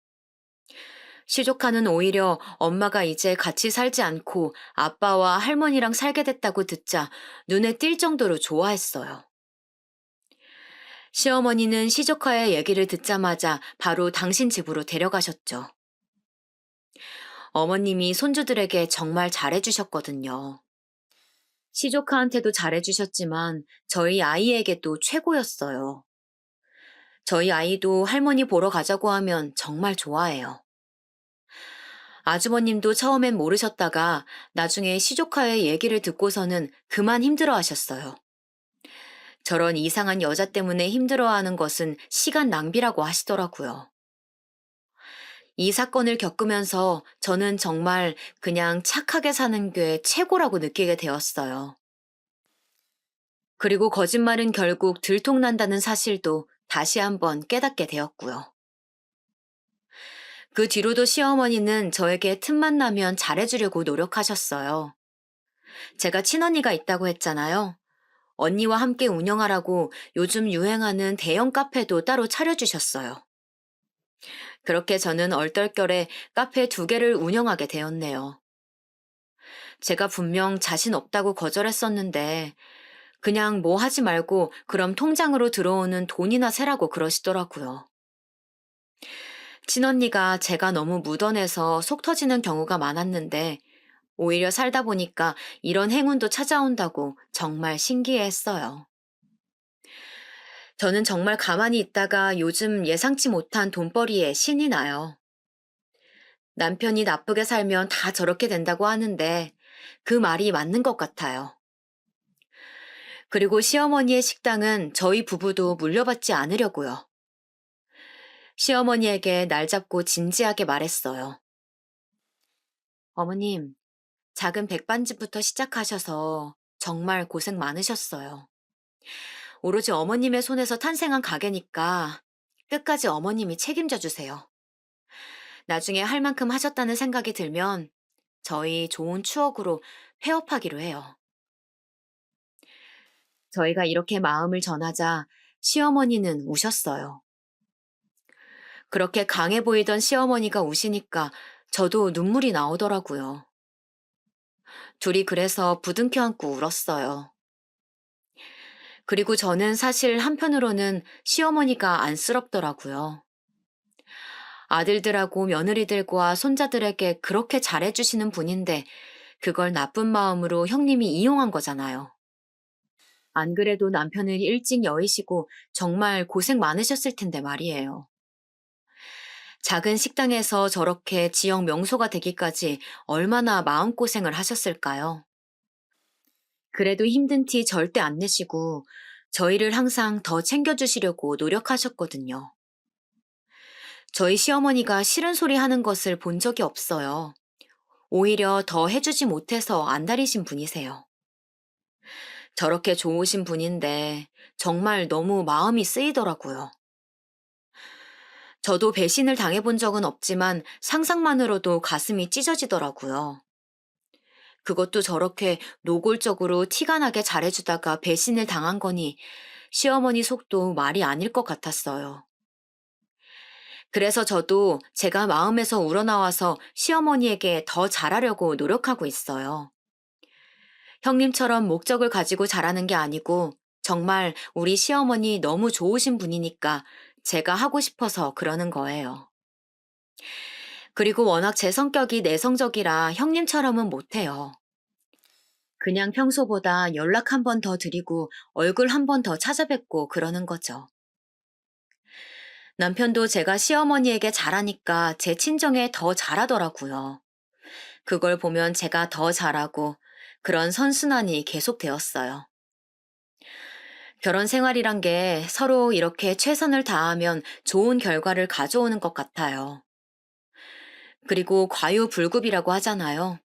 시조카는 오히려 엄마가 이제 같이 살지 않고 아빠와 할머니랑 살게 됐다고 듣자 눈에 띌 정도로 좋아했어요. 시어머니는 시조카의 얘기를 듣자마자 바로 당신 집으로 데려가셨죠. 어머님이 손주들에게 정말 잘해주셨거든요. 시조카한테도 잘해주셨지만 저희 아이에게도 최고였어요. 저희 아이도 할머니 보러 가자고 하면 정말 좋아해요. 아주버님도 처음엔 모르셨다가 나중에 시조카의 얘기를 듣고서는 그만 힘들어 하셨어요. 저런 이상한 여자 때문에 힘들어하는 것은 시간 낭비라고 하시더라고요. 이 사건을 겪으면서 저는 정말 그냥 착하게 사는 게 최고라고 느끼게 되었어요. 그리고 거짓말은 결국 들통난다는 사실도 다시 한번 깨닫게 되었고요. 그 뒤로도 시어머니는 저에게 틈만 나면 잘해주려고 노력하셨어요. 제가 친언니가 있다고 했잖아요. 언니와 함께 운영하라고 요즘 유행하는 대형 카페도 따로 차려주셨어요. 그렇게 저는 얼떨결에 카페 2개를 운영하게 되었네요. 제가 분명 자신 없다고 거절했었는데 그냥 뭐 하지 말고 그럼 통장으로 들어오는 돈이나 세라고 그러시더라고요. 친언니가 제가 너무 묻어내서 속 터지는 경우가 많았는데 오히려 살다 보니까 이런 행운도 찾아온다고 정말 신기해했어요. 저는 정말 가만히 있다가 요즘 예상치 못한 돈벌이에 신이 나요. 남편이 나쁘게 살면 다 저렇게 된다고 하는데 그 말이 맞는 것 같아요. 그리고 시어머니의 식당은 저희 부부도 물려받지 않으려고요. 시어머니에게 날 잡고 진지하게 말했어요. 어머님, 작은 백반집부터 시작하셔서 정말 고생 많으셨어요. 오로지 어머님의 손에서 탄생한 가게니까 끝까지 어머님이 책임져 주세요. 나중에 할 만큼 하셨다는 생각이 들면 저희 좋은 추억으로 폐업하기로 해요. 저희가 이렇게 마음을 전하자 시어머니는 우셨어요. 그렇게 강해 보이던 시어머니가 우시니까 저도 눈물이 나오더라고요. 둘이 그래서 부둥켜 안고 울었어요. 그리고 저는 사실 한편으로는 시어머니가 안쓰럽더라고요. 아들들하고 며느리들과 손자들에게 그렇게 잘해주시는 분인데 그걸 나쁜 마음으로 형님이 이용한 거잖아요. 안 그래도 남편을 일찍 여의시고 정말 고생 많으셨을 텐데 말이에요. 작은 식당에서 저렇게 지역 명소가 되기까지 얼마나 마음고생을 하셨을까요? 그래도 힘든 티 절대 안 내시고 저희를 항상 더 챙겨주시려고 노력하셨거든요. 저희 시어머니가 싫은 소리 하는 것을 본 적이 없어요. 오히려 더 해주지 못해서 안달이신 분이세요. 저렇게 좋으신 분인데 정말 너무 마음이 쓰이더라고요. 저도 배신을 당해본 적은 없지만 상상만으로도 가슴이 찢어지더라고요. 그것도 저렇게 노골적으로 티가 나게 잘해주다가 배신을 당한 거니 시어머니 속도 말이 아닐 것 같았어요. 그래서 저도 제가 마음에서 우러나와서 시어머니에게 더 잘하려고 노력하고 있어요. 형님처럼 목적을 가지고 잘하는 게 아니고 정말 우리 시어머니 너무 좋으신 분이니까 제가 하고 싶어서 그러는 거예요. 그리고 워낙 제 성격이 내성적이라 형님처럼은 못해요. 그냥 평소보다 연락 한 번 더 드리고 얼굴 한 번 더 찾아뵙고 그러는 거죠. 남편도 제가 시어머니에게 잘하니까 제 친정에 더 잘하더라고요. 그걸 보면 제가 더 잘하고 그런 선순환이 계속되었어요. 결혼 생활이란 게 서로 이렇게 최선을 다하면 좋은 결과를 가져오는 것 같아요. 그리고 과유불급이라고 하잖아요.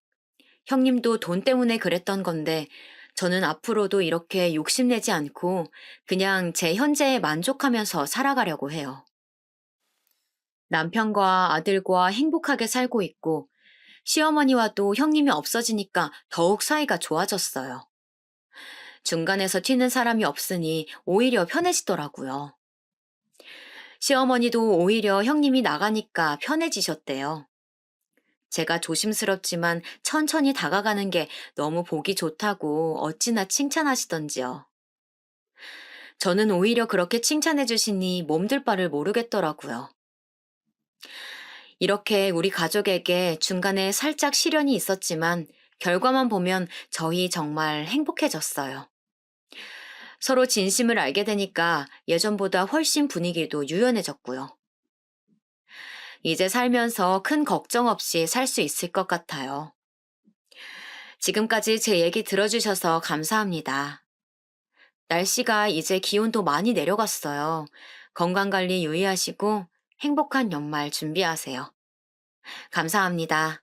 형님도 돈 때문에 그랬던 건데 저는 앞으로도 이렇게 욕심내지 않고 그냥 제 현재에 만족하면서 살아가려고 해요. 남편과 아들과 행복하게 살고 있고 시어머니와도 형님이 없어지니까 더욱 사이가 좋아졌어요. 중간에서 튀는 사람이 없으니 오히려 편해지더라고요. 시어머니도 오히려 형님이 나가니까 편해지셨대요. 제가 조심스럽지만 천천히 다가가는 게 너무 보기 좋다고 어찌나 칭찬하시던지요. 저는 오히려 그렇게 칭찬해 주시니 몸둘 바를 모르겠더라고요. 이렇게 우리 가족에게 중간에 살짝 시련이 있었지만 결과만 보면 저희 정말 행복해졌어요. 서로 진심을 알게 되니까 예전보다 훨씬 분위기도 유연해졌고요. 이제 살면서 큰 걱정 없이 살 수 있을 것 같아요. 지금까지 제 얘기 들어주셔서 감사합니다. 날씨가 이제 기온도 많이 내려갔어요. 건강관리 유의하시고 행복한 연말 준비하세요. 감사합니다.